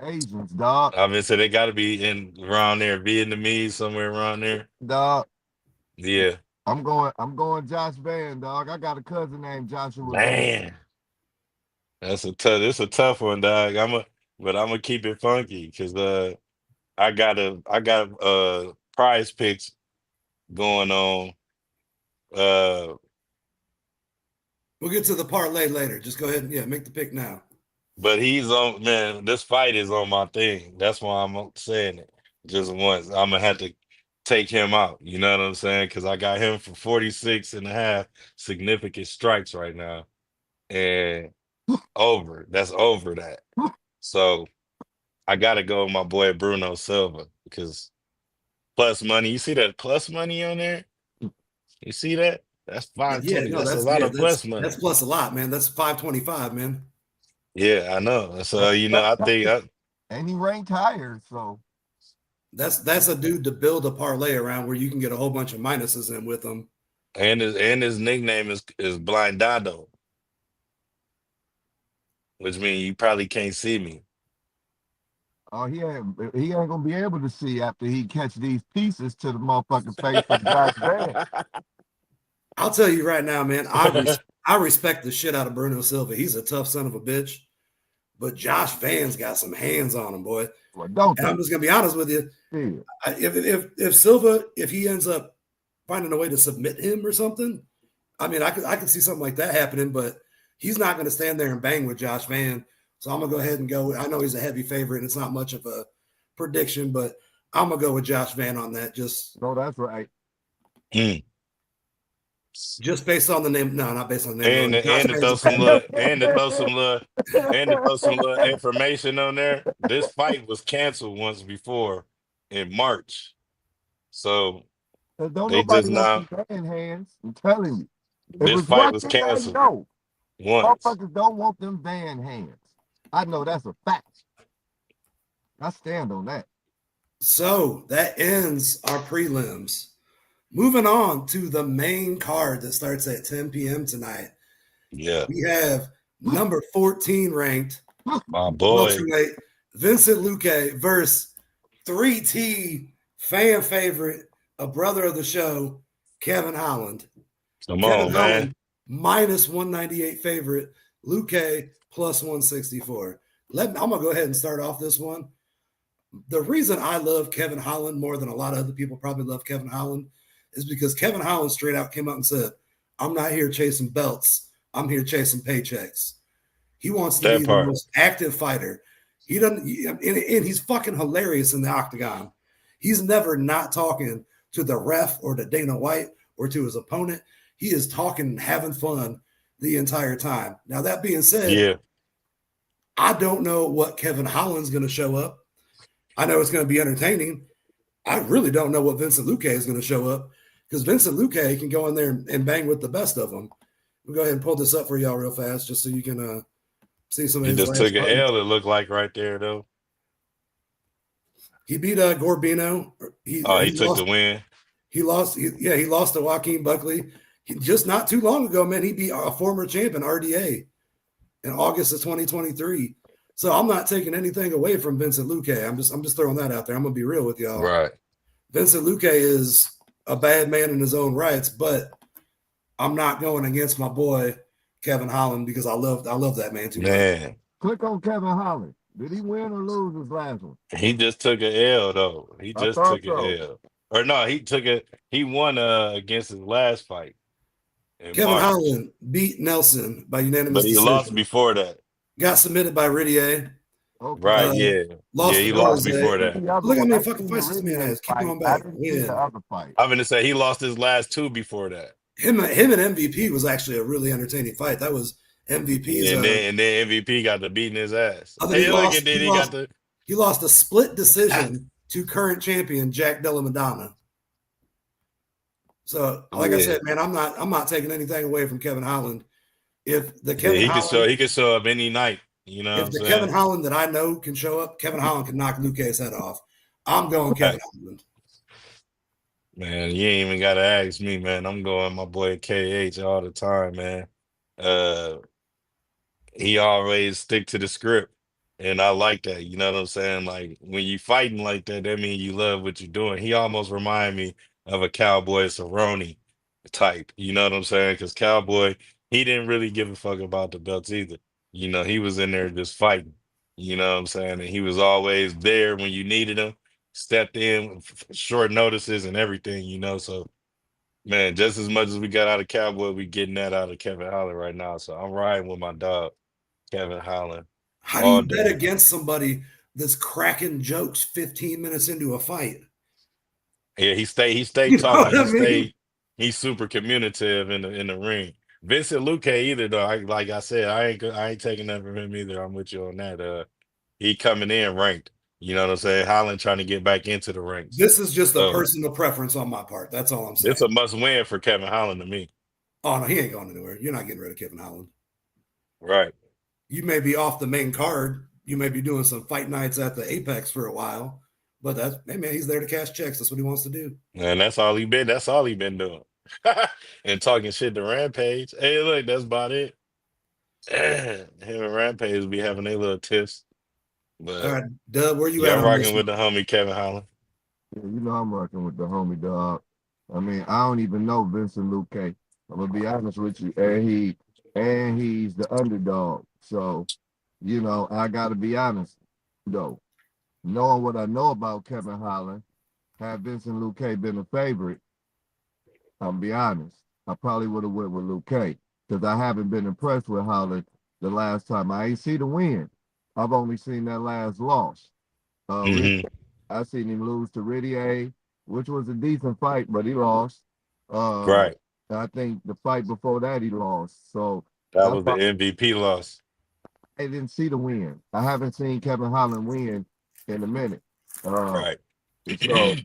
[SPEAKER 5] Asians, dog.
[SPEAKER 1] Obviously, they got to be in around there, Vietnamese somewhere around there.
[SPEAKER 5] Dog.
[SPEAKER 1] Yeah,
[SPEAKER 5] I'm going Josh Van, dog. I got a cousin named Joshua Van.
[SPEAKER 1] man, it's a tough one, dog. But I'm gonna keep it funky because I got prize picks going on. Uh,
[SPEAKER 3] We'll get to the parlay later. Just go ahead and make the pick now.
[SPEAKER 1] but he's on, man. This fight is on my thing. That's why I'm saying it just once. I'm gonna have to take him out. You know what I'm saying? Because I got him for 46 and a half significant strikes right now. and over. That's over that. So I gotta go with my boy Bruno Silva because plus money. You see that plus money on there? You see that? That's
[SPEAKER 3] Yeah,
[SPEAKER 1] 520.
[SPEAKER 3] no,
[SPEAKER 1] That's a lot of plus
[SPEAKER 3] that's
[SPEAKER 1] money.
[SPEAKER 3] plus a lot, man. That's 525, man.
[SPEAKER 1] Yeah, I know. So I think
[SPEAKER 5] And he ranked higher, so
[SPEAKER 3] That's a dude to build a parlay around where you can get a whole bunch of minuses in with him.
[SPEAKER 1] and his nickname is Blindado, which means you probably can't see me.
[SPEAKER 5] he ain't gonna be able to see after he catch these pieces to the motherfucking face from Josh Van.
[SPEAKER 3] I'll tell you right now, man. I respect the shit out of Bruno Silva. He's a tough son of a bitch, but Josh Van's got some hands on him, boy.
[SPEAKER 5] Well, don't
[SPEAKER 3] And I'm
[SPEAKER 5] they?
[SPEAKER 3] just gonna be honest with you.
[SPEAKER 5] Yeah.
[SPEAKER 3] If Silva, if he ends up finding a way to submit him or something, I mean, I could see something like that happening, but he's not going to stand there and bang with Josh Van. So I'm gonna go ahead and go. I know he's a heavy favorite, and it's not much of a prediction, but I'm gonna go with Josh Van on that.
[SPEAKER 5] No, that's right.
[SPEAKER 3] Just based on the name. No, not based on the name.
[SPEAKER 1] And to throw some little and to throw some little and to throw some little information on there. This fight was canceled once before in March. So
[SPEAKER 5] Don't
[SPEAKER 1] they just
[SPEAKER 5] nobody want
[SPEAKER 1] now
[SPEAKER 5] them van hands. I'm telling you. If
[SPEAKER 1] this
[SPEAKER 5] it's
[SPEAKER 1] fight
[SPEAKER 5] one
[SPEAKER 1] was
[SPEAKER 5] thing I
[SPEAKER 1] canceled
[SPEAKER 5] know,
[SPEAKER 1] once.
[SPEAKER 5] motherfuckers don't want them van hands. I know that's a fact. I stand on that.
[SPEAKER 3] So that ends our prelims. Moving on to the main card that starts at 10 p.m. tonight.
[SPEAKER 1] Yeah.
[SPEAKER 3] We have number 14 ranked
[SPEAKER 1] My boy.
[SPEAKER 3] welterweight Vincent Luque versus 3T fan favorite, a brother of the show, Kevin Holland.
[SPEAKER 1] Come
[SPEAKER 3] Kevin
[SPEAKER 1] on,
[SPEAKER 3] Holland
[SPEAKER 1] man.
[SPEAKER 3] minus 198 favorite, Luque plus 164. I'm gonna go ahead and start off this one. The reason I love Kevin Holland more than a lot of other people probably love Kevin Holland is because Kevin Holland straight out came out and said, I'm not here chasing belts. I'm here chasing paychecks. He wants to
[SPEAKER 1] That
[SPEAKER 3] be
[SPEAKER 1] part.
[SPEAKER 3] the most active fighter. He doesn't, and he's fucking hilarious in the octagon. He's never not talking to the ref or to Dana White or to his opponent. He is talking and having fun the entire time. Now, that being said,
[SPEAKER 1] Yeah.
[SPEAKER 3] I don't know what Kevin Holland's going to show up. I know it's going to be entertaining. I really don't know what Vincent Luque is going to show up because Vincent Luque can go in there and bang with the best of them. We'll go ahead and pull this up for y'all real fast just so you can see some of
[SPEAKER 1] He
[SPEAKER 3] his
[SPEAKER 1] just
[SPEAKER 3] last
[SPEAKER 1] took an
[SPEAKER 3] fights.
[SPEAKER 1] L, it looked like right there, though.
[SPEAKER 3] He beat Gorbino.
[SPEAKER 1] He took the win.
[SPEAKER 3] He lost to Joaquin Buckley. Just not too long ago, man, he beat a former champion, RDA, in August of 2023. So I'm not taking anything away from Vincent Luque. I'm just throwing that out there. I'm gonna be real with y'all.
[SPEAKER 1] Right.
[SPEAKER 3] Vincent Luque is a bad man in his own rights, but I'm not going against my boy Kevin Holland because I love that man too much.
[SPEAKER 1] Man.
[SPEAKER 5] Click on Kevin Holland. Did he win or lose his last one?
[SPEAKER 1] He just took an L, though. He
[SPEAKER 5] I
[SPEAKER 1] just
[SPEAKER 5] thought
[SPEAKER 1] took
[SPEAKER 5] so.
[SPEAKER 1] an L. Or no, he won against his last fight. In
[SPEAKER 3] Kevin
[SPEAKER 1] March.
[SPEAKER 3] Holland beat Nelson by unanimous
[SPEAKER 1] But he
[SPEAKER 3] decision.
[SPEAKER 1] lost before that.
[SPEAKER 3] Got submitted by Riddier.
[SPEAKER 5] Okay.
[SPEAKER 1] Right, yeah.
[SPEAKER 3] Lost
[SPEAKER 1] Yeah, he
[SPEAKER 3] to
[SPEAKER 1] lost
[SPEAKER 3] Jose.
[SPEAKER 1] before that.
[SPEAKER 3] Look how many fucking fights this man has. Keep going back.
[SPEAKER 5] I didn't see the other fight.
[SPEAKER 1] I'm gonna say he lost his last two before that.
[SPEAKER 3] Him and MVP was actually a really entertaining fight. That was MVP's.
[SPEAKER 1] And then MVP got to beating his ass.
[SPEAKER 3] I think
[SPEAKER 1] Hey,
[SPEAKER 3] he lost a split decision to current champion Jack Della Madonna. So, like I said, man, I'm not taking anything away from Kevin Holland. If the Kevin
[SPEAKER 1] he could show up any night. You know,
[SPEAKER 3] if the Kevin Holland that I know can show up, Kevin Holland can knock Luque's head off. I'm going Kevin Holland.
[SPEAKER 1] Man, you ain't even gotta ask me, man. I'm going my boy KH all the time, man. He always stick to the script. And I like that. You know what I'm saying? Like when you fighting like that, that means you love what you're doing. He almost remind me of a Cowboy Cerrone type. You know what I'm saying? Because Cowboy, he didn't really give a fuck about the belts either. You know, he was in there just fighting. You know what I'm saying? And he was always there when you needed him, stepped in with short notices and everything, you know. So, man, just as much as we got out of Cowboy, we getting that out of Kevin Holland right now. So I'm riding with my dog, Kevin Holland.
[SPEAKER 3] How do you bet against somebody that's cracking jokes 15 minutes into a fight?
[SPEAKER 1] Yeah, he stayed talking. He's super communicative in the ring. Vincent Luque either though. Like I said, I ain't taking that from him either. I'm with you on that. He coming in ranked. You know what I'm saying? Holland trying to get back into the ranks.
[SPEAKER 3] This is just a
[SPEAKER 1] So
[SPEAKER 3] personal preference on my part. That's all I'm saying.
[SPEAKER 1] it's a must win for Kevin Holland to me.
[SPEAKER 3] Oh no, he ain't going anywhere. You're not getting rid of Kevin Holland.
[SPEAKER 1] Right.
[SPEAKER 3] You may be off the main card. You may be doing some fight nights at the Apex for a while, but hey man, he's there to cash checks. That's what he wants to do.
[SPEAKER 1] And that's all he been. That's all he been doing. And talking shit to Rampage. Hey, look, that's about it. Him and Rampage be having their little tiffs. But
[SPEAKER 3] All right, Dub, where you
[SPEAKER 1] yeah,
[SPEAKER 3] at
[SPEAKER 1] I'm
[SPEAKER 3] on this
[SPEAKER 1] rocking with
[SPEAKER 3] one?
[SPEAKER 1] the homie Kevin Holland.
[SPEAKER 5] Yeah, you know I'm rocking with the homie dog. I mean, I don't even know Vincent Luque. I'm gonna be honest with you, and he's the underdog. So, you know, I gotta be honest, though. Knowing what I know about Kevin Holland, had Vincent Luque been a favorite, I'll be honest, I probably would have went with Luque because I haven't been impressed with Holland the last time. I ain't see the win. I've only seen that last loss.
[SPEAKER 1] Hmm.
[SPEAKER 5] I seen him lose to Riddier, which was a decent fight, but he lost.
[SPEAKER 1] Right.
[SPEAKER 5] I think the fight before that he lost. So
[SPEAKER 1] That
[SPEAKER 5] that's
[SPEAKER 1] was the
[SPEAKER 5] why
[SPEAKER 1] MVP loss.
[SPEAKER 5] I didn't see the win. I haven't seen Kevin Holland win in a minute.
[SPEAKER 1] Right.
[SPEAKER 5] So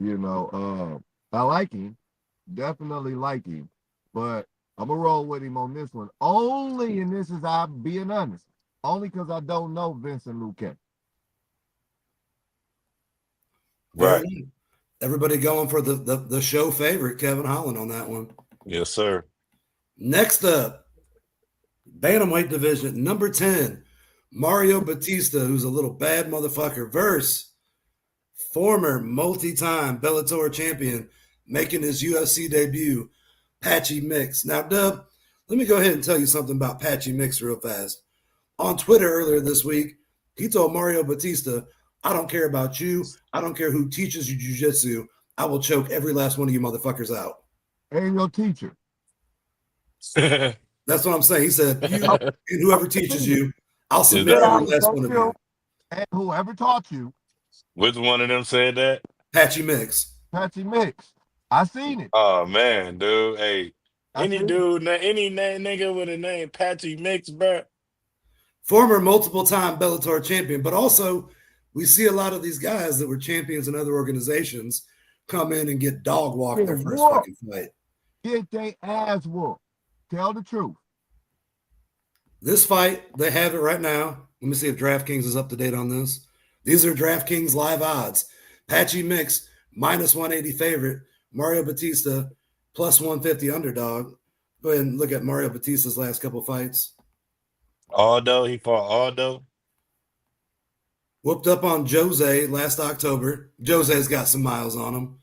[SPEAKER 5] you know, I like him, definitely like him, but I'm gonna roll with him on this one. Only, and this is I'm being honest, only because I don't know Vincent Luque.
[SPEAKER 1] Right.
[SPEAKER 3] Everybody going for the show favorite, Kevin Holland, on that one.
[SPEAKER 1] Yes, sir.
[SPEAKER 3] Next up, bantamweight division, number 10, Mario Batista, who's a little bad motherfucker, versus former multi-time Bellator champion, making his UFC debut, Patchy Mix. Now, Dub, let me go ahead and tell you something about Patchy Mix real fast. On Twitter earlier this week, he told Mario Batista, I don't care about you. I don't care who teaches you jiu-jitsu. I will choke every last one of you motherfuckers out.
[SPEAKER 5] Ain't your teacher.
[SPEAKER 3] That's what I'm saying. He said, you and whoever teaches you, I'll
[SPEAKER 1] Is
[SPEAKER 3] submit
[SPEAKER 1] that
[SPEAKER 3] every last one of you.
[SPEAKER 5] And whoever taught you,
[SPEAKER 1] which one of them said that?
[SPEAKER 3] Patchy Mix.
[SPEAKER 5] Patchy Mix. I seen it.
[SPEAKER 1] Oh man, dude. Hey, any
[SPEAKER 5] seen
[SPEAKER 1] dude, any nigga with a name Patchy Mix, bro.
[SPEAKER 3] Former multiple-time Bellator champion, but also we see a lot of these guys that were champions in other organizations come in and get dog walked their first fucking fight.
[SPEAKER 5] Get they ass whooped. Tell the truth.
[SPEAKER 3] This fight, they have it right now. Let me see if DraftKings is up to date on this. These are DraftKings live odds. Patchy Mix, minus 180 favorite. Mario Batista, plus 150 underdog. Go ahead and look at Mario Batista's last couple fights.
[SPEAKER 1] Aldo, he fought Aldo.
[SPEAKER 3] Whooped up on Jose last October. Jose's got some miles on him.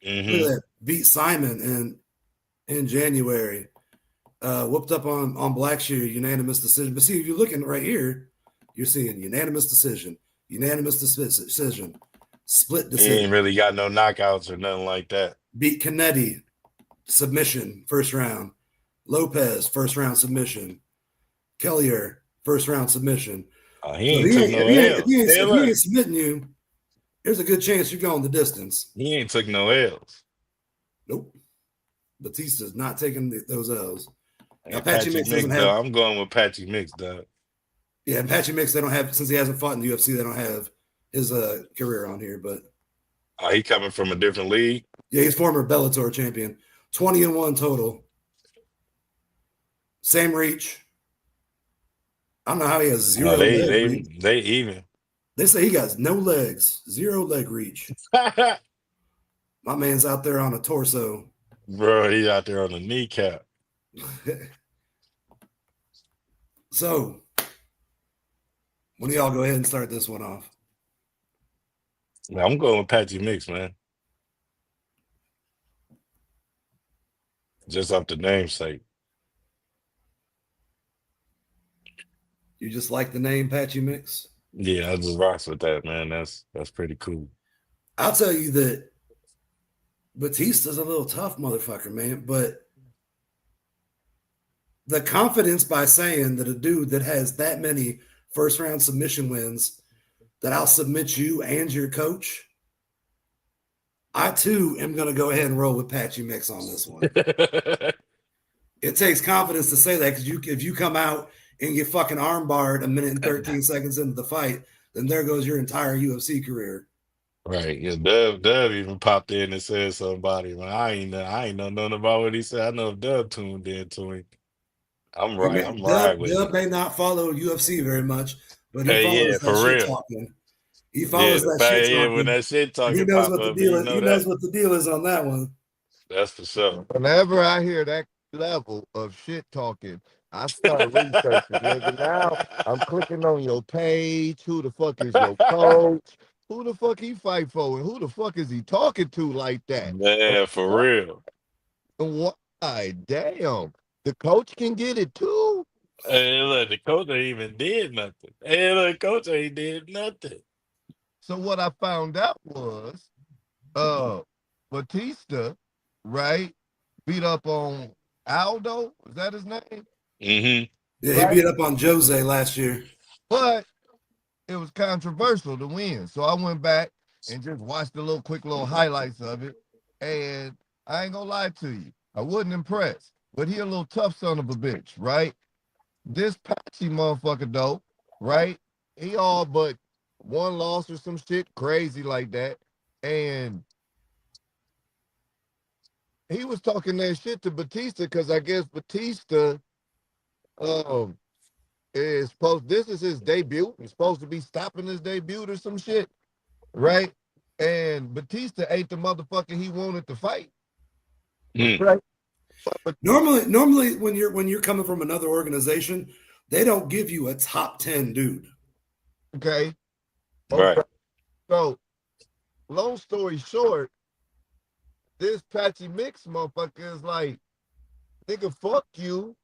[SPEAKER 1] Mm-hmm.
[SPEAKER 3] Look at that. Beat Simon in January. Whooped up on Blackshear, unanimous decision. But see, if you're looking right here, you're seeing unanimous decision, split
[SPEAKER 1] He
[SPEAKER 3] decision.
[SPEAKER 1] ain't really got no knockouts or nothing like that.
[SPEAKER 3] Beat Canetti, submission, first round. Lopez, first round submission. Kellier, first round submission.
[SPEAKER 1] He ain't took no L's.
[SPEAKER 3] If he ain't submitting you, there's a good chance you're going the distance.
[SPEAKER 1] He ain't took no L's.
[SPEAKER 3] Nope. Batista's not taking those L's.
[SPEAKER 1] Now, Patchy Mix doesn't have. I'm going with Patchy Mix, dog.
[SPEAKER 3] Yeah, and Patchy Mix, they don't have, since he hasn't fought in the UFC, they don't have his career on here. But
[SPEAKER 1] he coming from a different league.
[SPEAKER 3] Yeah, he's former Bellator champion. 20-1 total. Same reach. I don't know how he has zero leg reach.
[SPEAKER 1] They even.
[SPEAKER 3] They say he got no legs, zero leg reach. My man's out there on a torso.
[SPEAKER 1] Bro, he's out there on the kneecap.
[SPEAKER 3] So, when do y'all go ahead and start this one off?
[SPEAKER 1] Man, I'm going with Patchy Mix, man. Just off the namesake.
[SPEAKER 3] You just like the name Patchy Mix?
[SPEAKER 1] Yeah, I just rocks with that, man. That's pretty cool.
[SPEAKER 3] I'll tell you that Batista's a little tough motherfucker, man, but the confidence by saying that a dude that has that many first round submission wins, that I'll submit you and your coach, I too am going to go ahead and roll with Patchy Mix on this one. It takes confidence to say that because if you come out and get fucking arm barred a minute and 13 seconds into the fight, then there goes your entire UFC career.
[SPEAKER 1] Right. Yeah, Dub even popped in and said somebody, man, I ain't know nothing about what he said. I know if Dub tuned in to him. I'm right. I'm right with
[SPEAKER 3] Dub
[SPEAKER 1] it.
[SPEAKER 3] may not follow UFC very much, but he
[SPEAKER 1] Hey,
[SPEAKER 3] follows
[SPEAKER 1] yeah,
[SPEAKER 3] that
[SPEAKER 1] for
[SPEAKER 3] shit
[SPEAKER 1] real.
[SPEAKER 3] talking. He
[SPEAKER 1] Yeah,
[SPEAKER 3] follows
[SPEAKER 1] the
[SPEAKER 3] that
[SPEAKER 1] fact,
[SPEAKER 3] shit
[SPEAKER 1] yeah, when
[SPEAKER 3] talking.
[SPEAKER 1] that shit
[SPEAKER 3] And he
[SPEAKER 1] talking
[SPEAKER 3] knows
[SPEAKER 1] pop
[SPEAKER 3] what the
[SPEAKER 1] up, and
[SPEAKER 3] deal
[SPEAKER 1] you
[SPEAKER 3] is.
[SPEAKER 1] know
[SPEAKER 3] He knows
[SPEAKER 1] that.
[SPEAKER 3] what the deal is on that one.
[SPEAKER 1] That's for sure.
[SPEAKER 5] Whenever I hear that level of shit talking, I start researching, nigga. Now I'm clicking on your page. Who the fuck is your coach? Who the fuck he fight for? And who the fuck is he talking to like that?
[SPEAKER 1] Man, for real.
[SPEAKER 5] And why? Damn. The coach can get it too.
[SPEAKER 1] Hey, look, the coach ain't even did nothing. Hey, look, coach ain't did nothing.
[SPEAKER 5] So what I found out was Batista, right, beat up on Aldo. Is that his name?
[SPEAKER 1] Mm-hmm.
[SPEAKER 3] Yeah, he
[SPEAKER 5] Right.
[SPEAKER 3] beat up on Jose last year.
[SPEAKER 5] But it was controversial to win. So I went back and just watched the quick little highlights of it. And I ain't gonna lie to you, I wasn't impressed. But he a little tough son of a bitch, right? This patchy motherfucker though, right? He all but one loss or some shit crazy like that. And he was talking that shit to Batista because I guess Batista um this is his debut. He's supposed to be stopping his debut or some shit, right? And Batista ain't the motherfucker he wanted to fight.
[SPEAKER 1] Mm.
[SPEAKER 5] Right.
[SPEAKER 3] Normally when you're coming from another organization, they don't give you a top 10 dude.
[SPEAKER 5] Okay.
[SPEAKER 1] Right.
[SPEAKER 5] So long story short, this Patchy Mix motherfucker is like, nigga, fuck you,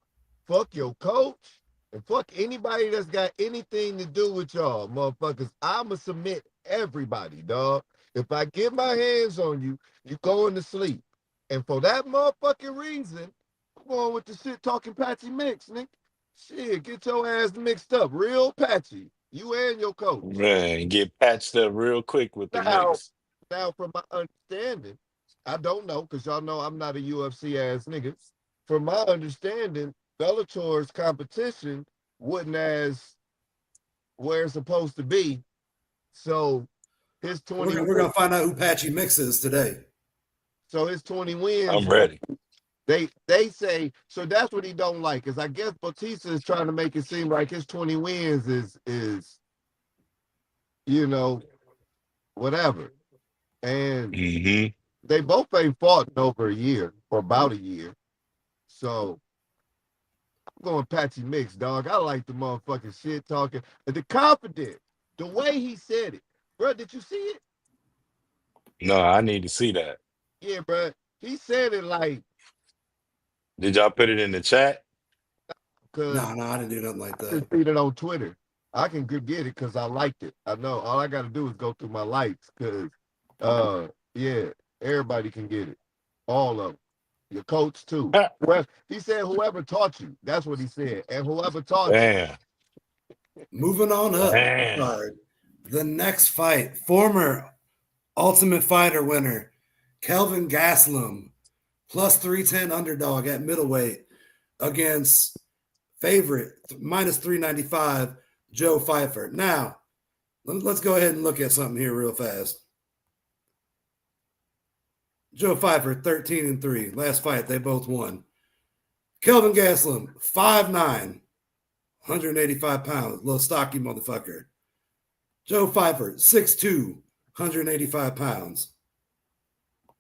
[SPEAKER 5] fuck your coach, and fuck anybody that's got anything to do with y'all, motherfuckers. I'ma submit everybody, dog. If I get my hands on you, you going to sleep. And for that motherfucking reason, I'm going with the shit talking Patchy Mix, nigga. Shit, get your ass mixed up, real patchy. You and your coach.
[SPEAKER 1] Man, get patched up real quick with the
[SPEAKER 5] Now,
[SPEAKER 1] mix.
[SPEAKER 5] now, from my understanding, I don't know because y'all know I'm not a UFC ass nigga. From my understanding, Bellator's competition wasn't as where it's supposed to be. So his 20
[SPEAKER 3] We're gonna find out who Patchy Mix is today.
[SPEAKER 5] so his 20 wins.
[SPEAKER 1] I'm ready.
[SPEAKER 5] They say so that's what he don't like is I guess Batista is trying to make it seem like his 20 wins is you know whatever. And
[SPEAKER 1] Mm-hmm.
[SPEAKER 5] they both ain't fought in over a year or about a year. So I'm going Patchy Mix, dog. I like the motherfucking shit talking. The confidence, the way he said it. Bro, did you see it?
[SPEAKER 1] No, I need to see that.
[SPEAKER 5] Yeah, bro. He said it like,
[SPEAKER 1] Did y'all put it in the chat?
[SPEAKER 5] because
[SPEAKER 3] No, I didn't do nothing like
[SPEAKER 5] I
[SPEAKER 3] that.
[SPEAKER 5] just seen it on Twitter. I can get it because I liked it. I know. All I got to do is go through my likes because, yeah, everybody can get it. All of them. Your coach, too. Well, he said whoever taught you. That's what he said. And whoever taught you.
[SPEAKER 1] Damn.
[SPEAKER 3] Moving on up.
[SPEAKER 1] Damn.
[SPEAKER 3] The next fight, former Ultimate Fighter winner, Kelvin Gastelum, plus 310 underdog at middleweight against favorite minus 395, Joe Pfeiffer. Now, let's go ahead and look at something here real fast. Joe Pfeiffer, 13-3. Last fight, they both won. Kelvin Gastelum, 5'9", 185 pounds, little stocky motherfucker. Joe Pfeiffer, 6'2", 185 pounds.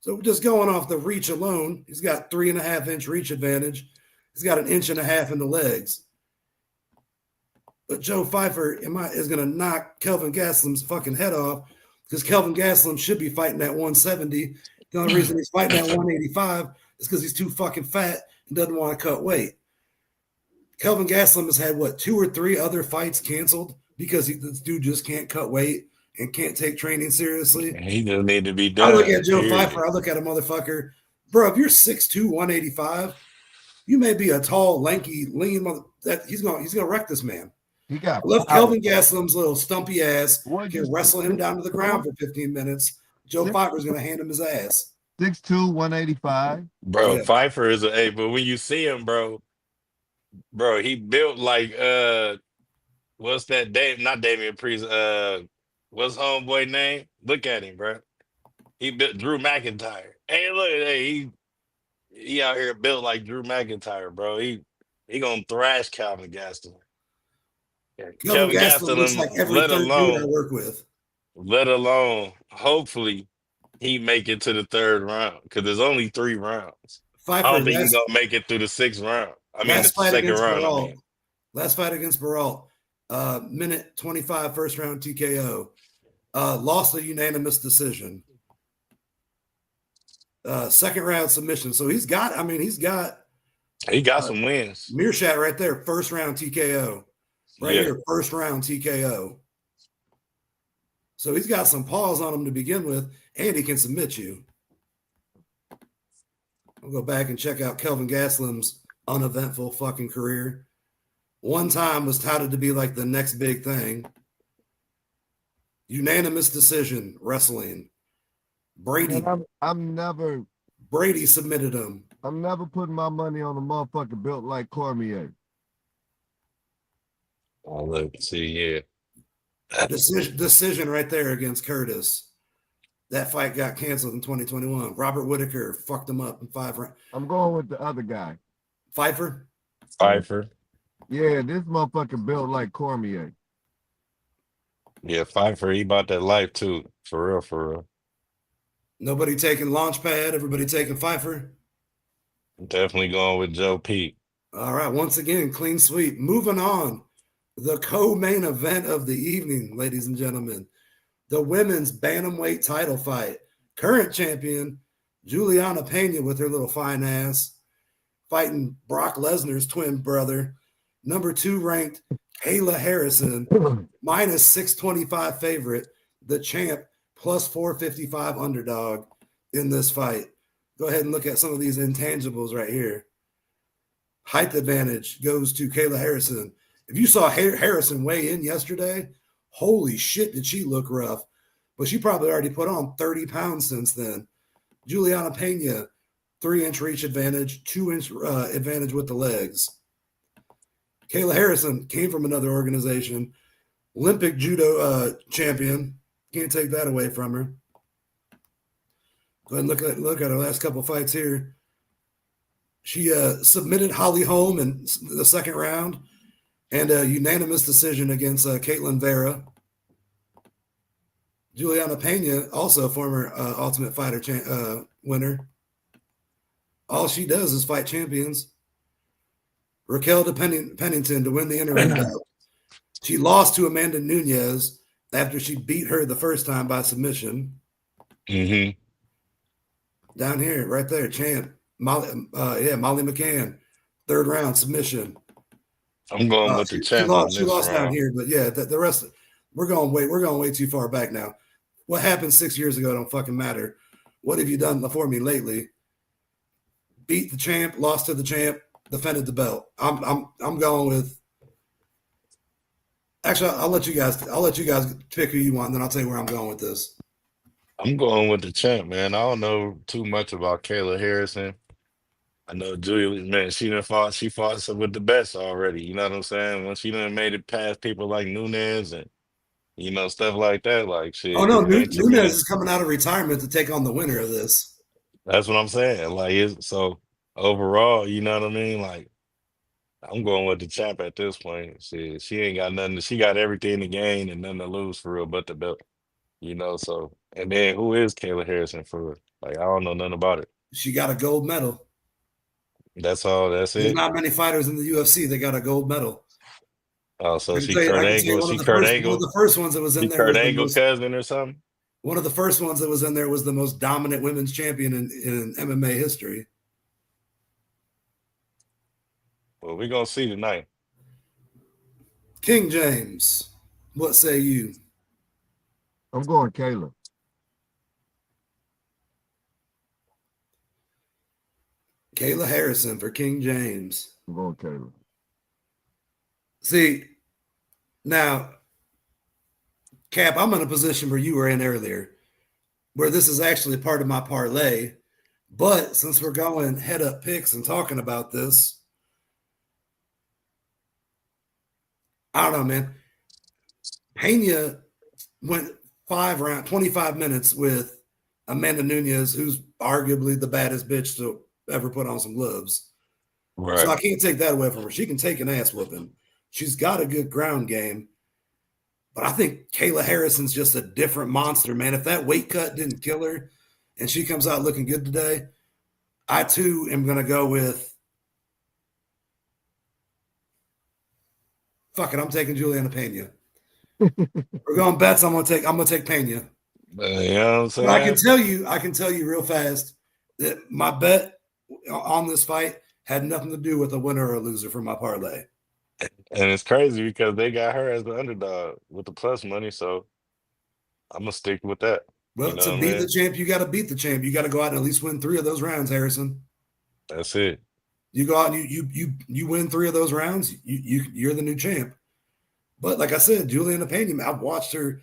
[SPEAKER 3] So just going off the reach alone, he's got 3.5-inch reach advantage. He's got 1.5 inches in the legs. But Joe Pfeiffer is going to knock Kelvin Gastelum's fucking head off because Kelvin Gastelum should be fighting at 170. The only reason he's fighting at 185 is because he's too fucking fat and doesn't want to cut weight. Kelvin Gastelum has had, 2 or 3 other fights canceled because this dude just can't cut weight and can't take training seriously.
[SPEAKER 1] He just need to be
[SPEAKER 3] I
[SPEAKER 1] done.
[SPEAKER 3] look at Joe
[SPEAKER 1] period.
[SPEAKER 3] Pfeiffer, I look at a motherfucker. Bro, if you're 6'2", 185, you may be a tall, lanky, lean mother. He's gonna wreck this man.
[SPEAKER 5] He got
[SPEAKER 3] I love Kelvin Gastelum's little stumpy ass
[SPEAKER 5] What
[SPEAKER 3] can
[SPEAKER 5] you
[SPEAKER 3] wrestle him
[SPEAKER 5] say?
[SPEAKER 3] down to the ground for 15 minutes. Joe Pfeiffer's gonna hand him his ass.
[SPEAKER 5] 6'2", 185.
[SPEAKER 1] Bro,
[SPEAKER 3] Yeah.
[SPEAKER 1] Pfeiffer is but when you see him, bro, he built like what's that Dave not Damian Priest, what's homeboy name? Look at him, bro. He built Drew McIntyre. Hey, look, hey, he out here built like Drew McIntyre, bro. He gonna thrash Calvin Gastelum.
[SPEAKER 3] Kelvin
[SPEAKER 1] Kelvin
[SPEAKER 3] Gastelum looks
[SPEAKER 1] Gastelum,
[SPEAKER 3] like every third dude I work with.
[SPEAKER 1] hopefully he make it to the third round because there's only 3 rounds. I
[SPEAKER 3] Pfeiffer,
[SPEAKER 1] don't think he's gonna make it through the sixth round. I mean the
[SPEAKER 3] last fight
[SPEAKER 1] second
[SPEAKER 3] against
[SPEAKER 1] round. I
[SPEAKER 3] Baralt.
[SPEAKER 1] mean,
[SPEAKER 3] Last fight against Baralt. Minute 25, first round TKO. Lost a unanimous decision. Second round submission. So he's got
[SPEAKER 1] he got some wins.
[SPEAKER 3] Meerschaert right there, first round TKO. Right here, first round TKO. So he's got some paws on him to begin with, and he can submit you. I'll go back and check out Kelvin Gastelum's uneventful fucking career. One time was touted to be like the next big thing. Unanimous decision wrestling. Brady. Brady submitted him.
[SPEAKER 5] I'm never putting my money on a motherfucker built like Cormier.
[SPEAKER 1] Oh, let's see, yeah.
[SPEAKER 3] Decision right there against Curtis. That fight got canceled in 2021. Robert Whitaker fucked him up in 5 rounds.
[SPEAKER 5] I'm going with the other guy.
[SPEAKER 3] Pfeiffer?
[SPEAKER 5] Yeah, this motherfucker built like Cormier.
[SPEAKER 1] Yeah, Pfeiffer, he bought that life too. For real, for real.
[SPEAKER 3] Nobody taking Launchpad, everybody taking Pfeiffer.
[SPEAKER 1] Definitely going with Joe Pete.
[SPEAKER 3] All right, once again, clean sweep. Moving on. The co-main event of the evening, ladies and gentlemen. The women's bantamweight title fight. Current champion, Juliana Pena with her little fine ass, fighting Brock Lesnar's twin brother, number 2 ranked Kayla Harrison, minus 625 favorite, the champ, plus 455 underdog in this fight. Go ahead and look at some of these intangibles right here. Height advantage goes to Kayla Harrison. If you saw Harrison weigh in yesterday, holy shit, did she look rough. But she probably already put on 30 pounds since then. Juliana Pena, 3-inch reach advantage, 2-inch advantage with the legs. Kayla Harrison came from another organization, Olympic judo champion. Can't take that away from her. Go ahead and look at her last couple fights here. She submitted Holly Holm in the second round and a unanimous decision against Caitlin Vera. Juliana Pena, also former Ultimate Fighter winner. All she does is fight champions. Raquel Pennington to win the interim bout. She lost to Amanda Nunes after she beat her the first time by submission.
[SPEAKER 1] Mm-hmm.
[SPEAKER 3] Down here, right there, champ. Molly McCann, third round submission.
[SPEAKER 1] I'm going with the champ.
[SPEAKER 3] She lost down here, but yeah, the rest we're going way too far back now. What happened 6 years ago don't fucking matter. What have you done for me lately? Beat the champ, lost to the champ, defended the belt. I'm going with. Actually, I'll let you guys pick who you want, and then I'll tell you where I'm going with this.
[SPEAKER 1] I'm going with the champ, man. I don't know too much about Kayla Harrison. I know Julia, man, she fought with the best already. You know what I'm saying? When she done made it past people like Nunes and stuff like that, like shit.
[SPEAKER 3] Oh no, Nunes is coming out of retirement to take on the winner of this.
[SPEAKER 1] That's what I'm saying. Like, so overall, you know what I mean? Like, I'm going with the champ at this point. She ain't got nothing. She got everything to gain and nothing to lose for real, but the belt. So and then who is Kayla Harrison for real? Like, I don't know nothing about it.
[SPEAKER 3] She got a gold medal.
[SPEAKER 1] That's all. That's it.
[SPEAKER 3] There's not many fighters in the UFC that got a gold medal.
[SPEAKER 1] Oh, so she Kurt Angle. She Kurt Angle.
[SPEAKER 3] One of the first ones that was in there.
[SPEAKER 1] Kurt Angle cousin or something.
[SPEAKER 3] One of the first ones that was in there was the most dominant women's champion in MMA history.
[SPEAKER 1] Well, we're gonna see tonight.
[SPEAKER 3] King James, what say you?
[SPEAKER 5] I'm going Kayla.
[SPEAKER 3] Kayla Harrison for King James.
[SPEAKER 5] I'm going Kayla.
[SPEAKER 3] See, now, Cap, I'm in a position where you were in earlier, where this is actually part of my parlay. But since we're going head up picks and talking about this, I don't know, man. Pena went 25 minutes with Amanda Nunez, who's arguably the baddest bitch to ever put on some gloves.
[SPEAKER 1] Right.
[SPEAKER 3] So I can't take that away from her. She can take an ass whooping. She's got a good ground game. But I think Kayla Harrison's just a different monster, man. If that weight cut didn't kill her and she comes out looking good today, I too am going to go with fuck it. I'm taking Juliana Pena. We're going bets. I'm gonna take Pena.
[SPEAKER 1] You know what I'm
[SPEAKER 3] But I can
[SPEAKER 1] saying?
[SPEAKER 3] tell you real fast that my bet on this fight had nothing to do with a winner or a loser for my parlay.
[SPEAKER 1] And it's crazy because they got her as the underdog with the plus money, so I'm gonna stick with that. You
[SPEAKER 3] Well,
[SPEAKER 1] know
[SPEAKER 3] to
[SPEAKER 1] what I
[SPEAKER 3] beat the
[SPEAKER 1] mean?
[SPEAKER 3] champ, you got to beat the champ. You got to go out and at least win 3 of those rounds, Harrison.
[SPEAKER 1] That's it.
[SPEAKER 3] You go out and you win 3 of those rounds, you're the new champ. But like I said, Juliana Pena, I've watched her.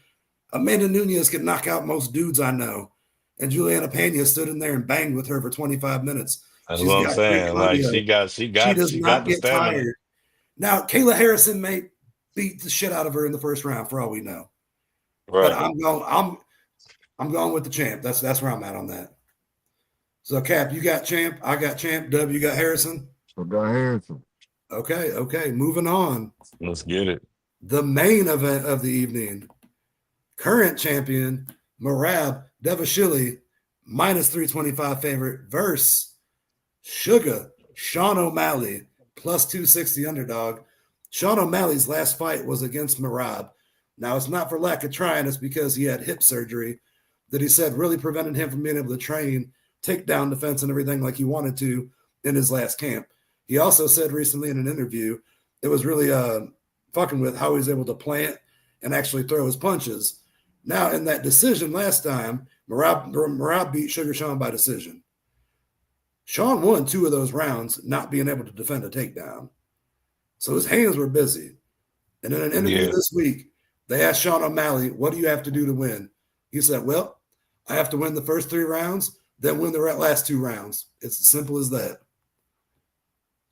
[SPEAKER 3] Amanda Nunez can knock out most dudes I know, and Juliana Pena stood in there and banged with her for 25 minutes.
[SPEAKER 1] That's
[SPEAKER 3] She's
[SPEAKER 1] what I'm
[SPEAKER 3] got great
[SPEAKER 1] saying. Like
[SPEAKER 3] cardio. She does
[SPEAKER 1] she got
[SPEAKER 3] not
[SPEAKER 1] the
[SPEAKER 3] get
[SPEAKER 1] stamina.
[SPEAKER 3] tired. Now, Kayla Harrison may beat the shit out of her in the first round for all we know. But
[SPEAKER 1] Right.
[SPEAKER 3] I'm going with the champ. That's where I'm at on that. So Cap, you got champ, I got champ, W, you got Harrison.
[SPEAKER 5] So go Harrison.
[SPEAKER 3] Okay. Moving on.
[SPEAKER 1] Let's get it.
[SPEAKER 3] The main event of the evening. Current champion, Merab Devashili, minus 325 favorite, versus Sugar, Sean O'Malley, plus 260 underdog. Sean O'Malley's last fight was against Merab. Now, it's not for lack of trying, it's because he had hip surgery that he said really prevented him from being able to train takedown defense and everything like he wanted to in his last camp. He also said recently in an interview it was really fucking with how he was able to plant and actually throw his punches. Now, in that decision last time, Merab beat Sugar Sean by decision. Sean won 2 of those rounds not being able to defend a takedown. So his hands were busy. And in an interview
[SPEAKER 1] Yeah.
[SPEAKER 3] this week, they asked Sean O'Malley, what do you have to do to win? He said, well, I have to win the first 3 rounds, then win the last 2 rounds. It's as simple as that.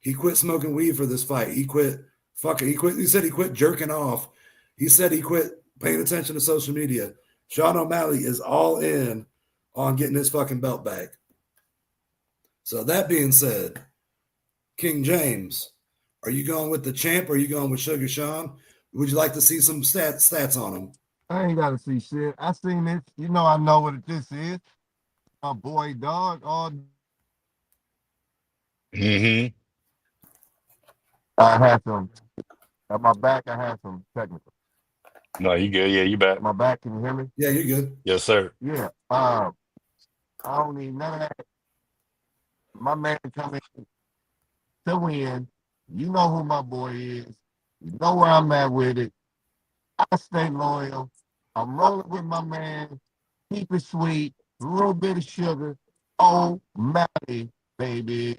[SPEAKER 3] He quit smoking weed for this fight. He said he quit jerking off. He said he quit paying attention to social media. Sean O'Malley is all in on getting his fucking belt back. So that being said, King James, are you going with the champ or are you going with Sugar Sean? Would you like to see some stats on him?
[SPEAKER 5] I ain't gotta see shit. I seen it. You know I know what this is. My boy dog. All
[SPEAKER 1] Mm-hmm.
[SPEAKER 5] I had some at my back. I had some technical.
[SPEAKER 1] No, you good. Yeah, you back.
[SPEAKER 5] My back. Can you hear me?
[SPEAKER 3] Yeah, you're good.
[SPEAKER 1] Yes, sir.
[SPEAKER 5] Yeah. I don't need none of that. My man coming to win. You know who my boy is. You know where I'm at with it. I stay loyal. I'm rolling with my man. Keep it sweet. A little bit of sugar. Oh, Matty, baby.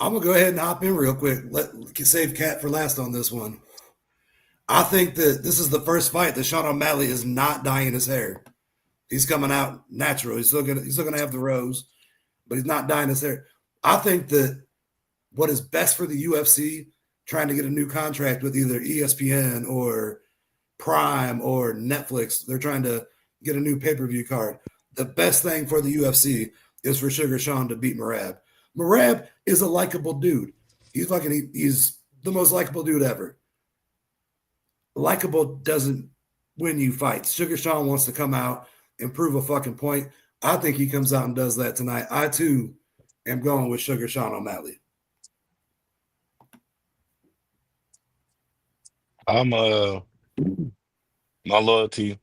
[SPEAKER 3] I'm going to go ahead and hop in real quick. Save Cat for last on this one. I think that this is the first fight that Sean O'Malley is not dyeing his hair. He's coming out natural. He's still gonna have the rose, but he's not dyeing his hair. I think that what is best for the UFC trying to get a new contract with either ESPN or Prime or Netflix, they're trying to get a new pay-per-view card. The best thing for the UFC is for Sugar Sean to beat Merab. Merab is a likable dude. He's the most likable dude ever. Likable doesn't win you fights. Sugar Sean wants to come out and prove a fucking point. I think he comes out and does that tonight. I too am going with Sugar Sean O'Malley.
[SPEAKER 1] I'm my loyalty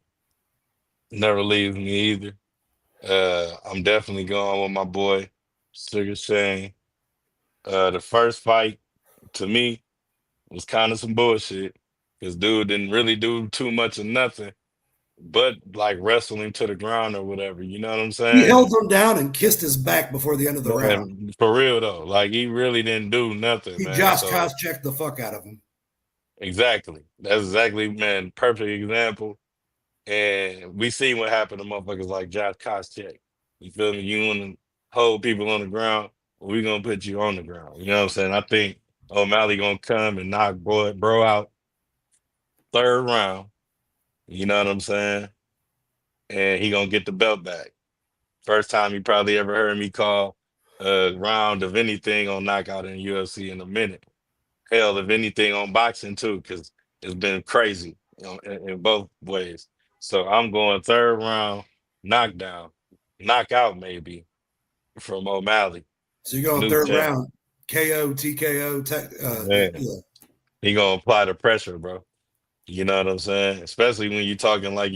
[SPEAKER 1] never leaves me either. I'm definitely going with my boy Sugar Shane. The first fight to me was kind of some bullshit because dude didn't really do too much of nothing but like wrestling to the ground or whatever. You know what I'm
[SPEAKER 3] He
[SPEAKER 1] saying?
[SPEAKER 3] held him down and kissed his back before the end of the round.
[SPEAKER 1] And for real though, like he really didn't do nothing,
[SPEAKER 3] He
[SPEAKER 1] man.
[SPEAKER 3] Josh
[SPEAKER 1] So
[SPEAKER 3] checked the fuck out of him.
[SPEAKER 1] exactly, that's exactly, man, perfect example. And we seen what happened to motherfuckers like Josh Koscheck. You feel me? You want to hold people on the ground, we gonna put you on the ground. You know what I'm saying? I think O'Malley gonna come and knock bro out third round. You know what I'm saying? And he gonna get the belt back. First time you probably ever heard me call a round of anything on knockout in UFC in a minute. Hell, if anything on boxing too, because it's been crazy, in both ways. So I'm going third round, knockdown, knockout maybe from O'Malley,
[SPEAKER 3] So you're going
[SPEAKER 1] new
[SPEAKER 3] third
[SPEAKER 1] champ.
[SPEAKER 3] round, KO, TKO,
[SPEAKER 1] Man,
[SPEAKER 3] yeah.
[SPEAKER 1] he gonna apply the pressure, bro. You know what I'm saying? Especially when you talking like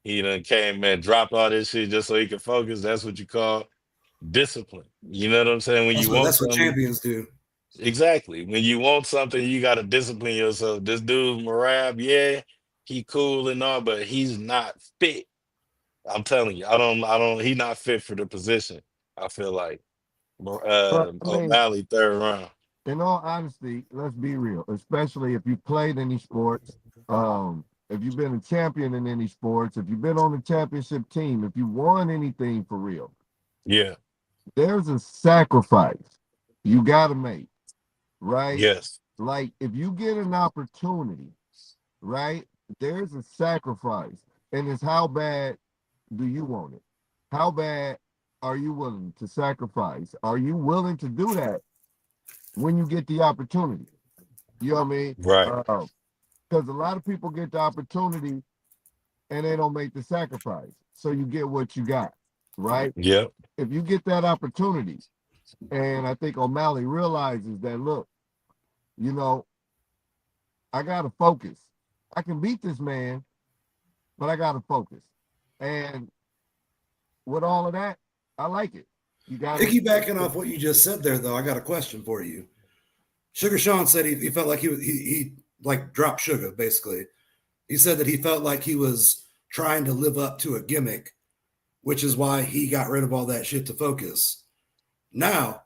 [SPEAKER 1] he done came and dropped all this shit just so he could focus. That's what you call discipline. You know what I'm saying? When you want
[SPEAKER 3] That's what
[SPEAKER 1] something,
[SPEAKER 3] champions do.
[SPEAKER 1] exactly. When you want something, you gotta discipline yourself. This dude Marab, yeah, he cool and all, but he's not fit. I'm telling you, he not fit for the position. I feel like
[SPEAKER 5] But I mean,
[SPEAKER 1] O'Malley third round.
[SPEAKER 5] in all honesty, let's be real. Especially if you played any sports, if you've been a champion in any sports, if you've been on the championship team, if you won anything for real,
[SPEAKER 1] Yeah.
[SPEAKER 5] there's a sacrifice you got to make, right?
[SPEAKER 1] Yes.
[SPEAKER 5] Like if you get an opportunity, right? There's a sacrifice, and it's how bad do you want it? How bad are you willing to sacrifice? Are you willing to do that when you get the opportunity? You know what I mean?
[SPEAKER 1] Right.
[SPEAKER 5] Because a lot of people get the opportunity and they don't make the sacrifice. So you get what you got, right?
[SPEAKER 1] Yep.
[SPEAKER 5] If you get that opportunity, and I think O'Malley realizes that, look, you know, I got to focus. I can beat this man, but I got to focus. And with all of that, I like it. You got to.
[SPEAKER 3] Piggybacking off what you just said there, though, I got a question for you. Sugar Sean said he felt like he like dropped Sugar, basically. He said that he felt like he was trying to live up to a gimmick, which is why he got rid of all that shit to focus. Now,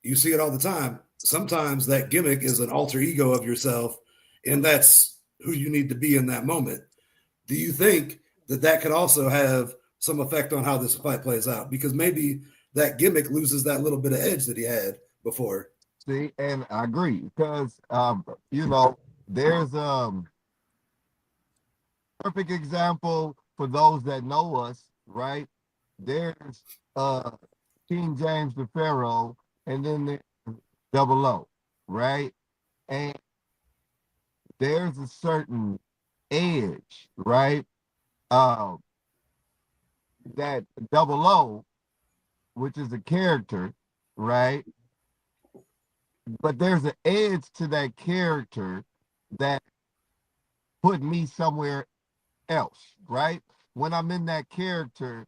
[SPEAKER 3] you see it all the time. Sometimes that gimmick is an alter ego of yourself, and that's who you need to be in that moment. Do you think that that could also have some effect on how this fight plays out? Because maybe that gimmick loses that little bit of edge that he had before.
[SPEAKER 5] See, and I agree because you know, there's perfect example for those that know us, right? There's uh King James the Pharaoh, and then there's Double O, right? And there's a certain edge, right? Uh, that Double O, which is a character, right? But there's an edge to that character that put me somewhere else, right? When I'm in that character,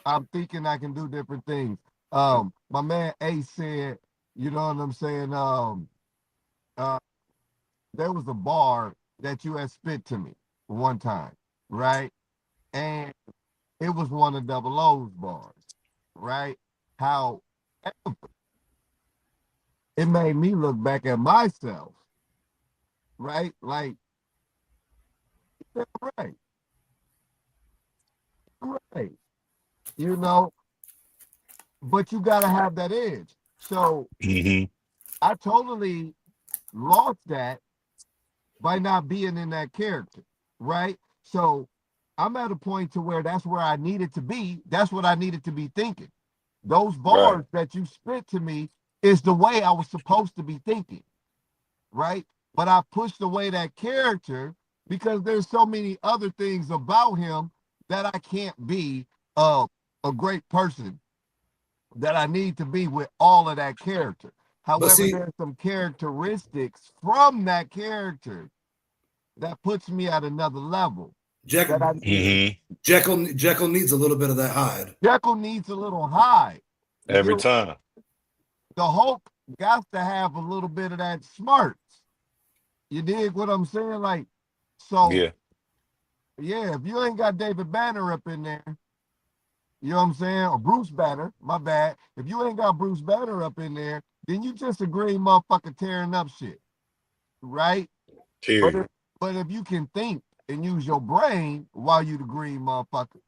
[SPEAKER 5] I'm thinking I can do different things. My man Ace said, you know what I'm saying? Uh, there was a bar that you had spit to me one time, right? And it was one of Double O's bars, right? How it made me look back at myself, right? Like, right, right, you know, but you got to have that edge. So
[SPEAKER 1] Hmm.
[SPEAKER 5] I totally lost that by not being in that character, right? So I'm at a point to where that's where I needed to be. That's what I needed to be thinking. Those
[SPEAKER 1] Right.
[SPEAKER 5] bars that you spit to me is the way I was supposed to be thinking, right? But I pushed away that character because there's so many other things about him that I can't be a great person that I need to be with all of that character.
[SPEAKER 3] But
[SPEAKER 5] However,
[SPEAKER 3] see,
[SPEAKER 5] there's some characteristics from that character that puts me at another level that I need.
[SPEAKER 1] Hmm.
[SPEAKER 3] Jekyll needs a little bit of that hide.
[SPEAKER 5] Jekyll needs a little high. You
[SPEAKER 1] Every
[SPEAKER 5] get
[SPEAKER 1] time.
[SPEAKER 5] the Hulk got to have a little bit of that smarts. You dig what I'm saying? Like, so
[SPEAKER 1] Yeah.
[SPEAKER 5] yeah, if you ain't got David Banner up in there, you know what I'm saying? Or Bruce Banner, my bad. If you ain't got Bruce Banner up in there, then you just a green motherfucker tearing up shit, right? But if,
[SPEAKER 1] Period.
[SPEAKER 5] but if you can think and use your brain while you the green motherfucker,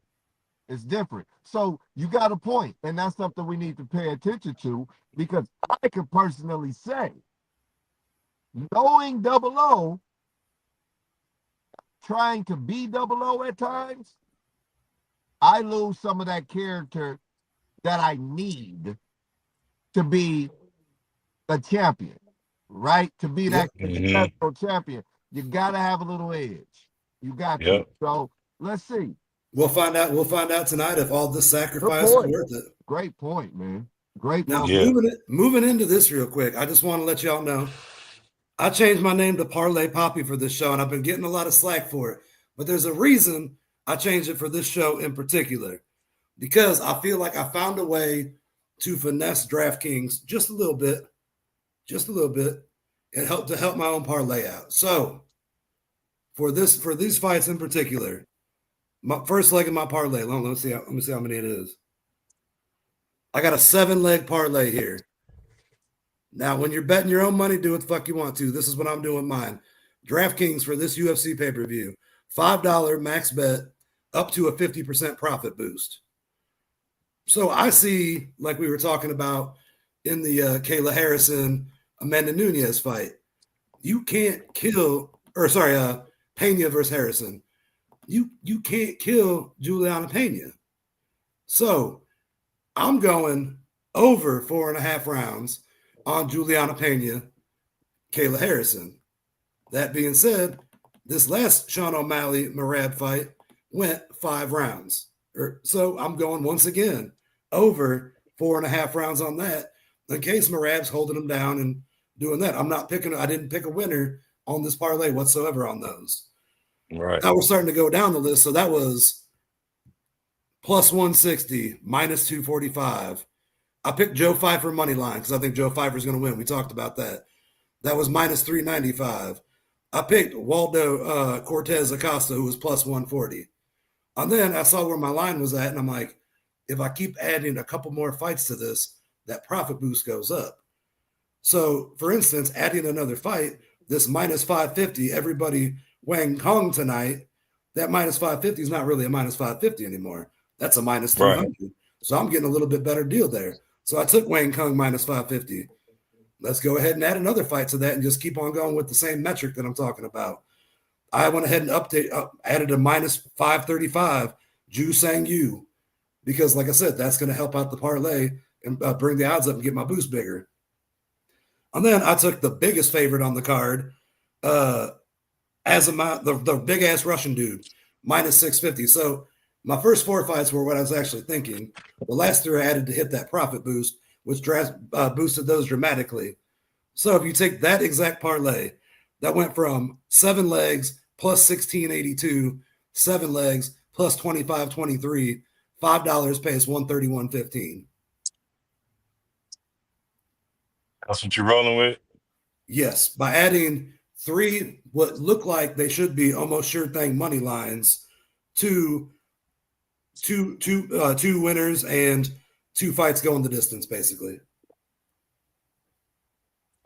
[SPEAKER 5] It's different. So you got a point, and that's something we need to pay attention to because I could personally say, knowing Double O, trying to be Double O at times, I lose some of that character that I need to be a champion, right? To be
[SPEAKER 3] Yep.
[SPEAKER 5] that successful champion, you got to have a little edge. You got to.
[SPEAKER 1] Yep.
[SPEAKER 5] So let's see.
[SPEAKER 3] We'll find out. We'll find out tonight if all this
[SPEAKER 5] Good
[SPEAKER 3] sacrifice is
[SPEAKER 5] point.
[SPEAKER 3] worth it.
[SPEAKER 5] Great point, man. Great
[SPEAKER 3] Now,
[SPEAKER 5] point.
[SPEAKER 1] Yeah.
[SPEAKER 3] moving into this real quick, I just want to let y'all know I changed my name to Parlay Poppy for this show, and I've been getting a lot of slack for it. But there's a reason I changed it for this show in particular, because I feel like I found a way to finesse DraftKings just a little bit, and help my own parlay out. So for these fights in particular, my first leg of my parlay. Let me see how many it is. I got a 7-leg parlay here. Now, when you're betting your own money, do what the fuck you want to. This is what I'm doing mine. DraftKings for this UFC pay-per-view, $5 max bet up to a 50% profit boost. So I see, like we were talking about in the Kayla Harrison, Amanda Nunes fight, you can't kill, Pena versus Harrison. You can't kill Juliana Pena. So I'm going over 4.5 rounds on Juliana Pena, Kayla Harrison. That being said, this last Sean O'Malley Merab fight went 5 rounds. So I'm going once again over 4.5 rounds on that in case Merab's holding him down and doing that. I didn't pick a winner on this parlay whatsoever on those.
[SPEAKER 1] Right.
[SPEAKER 3] Now we're starting to go down the list. So that was plus 160, minus 245. I picked Joe Pfeiffer money line because I think Joe Pfeiffer's going to win. We talked about that. That was minus 395. I picked Waldo Cortez Acosta, who was plus 140. And then I saw where my line was at, and I'm like, if I keep adding a couple more fights to this, that profit boost goes up. So, for instance, adding another fight, this minus 550, everybody Wang Kong tonight, that minus 550 is not really a minus 550 anymore. That's a minus 300. Right. So I'm getting a little bit better deal there. So I took Wang Kong minus 550. Let's go ahead and add another fight to that and just keep on going with the same metric that I'm talking about. I went ahead and added a minus 535, Ju Sang Yu, because like I said, that's going to help out the parlay and bring the odds up and get my boost bigger. And then I took the biggest favorite on the card, the big ass Russian dude, minus 650. So my first 4 fights were what I was actually thinking. The last 3 I added to hit that profit boost, which boosted those dramatically. So if you take that exact parlay, that went from 7 legs plus 1682, 7 legs plus 2523, $5 pays 131.15.
[SPEAKER 1] That's what you're rolling with?
[SPEAKER 3] Yes, by adding 3 what look like they should be almost sure thing money lines to two winners and 2 fights going the distance, basically.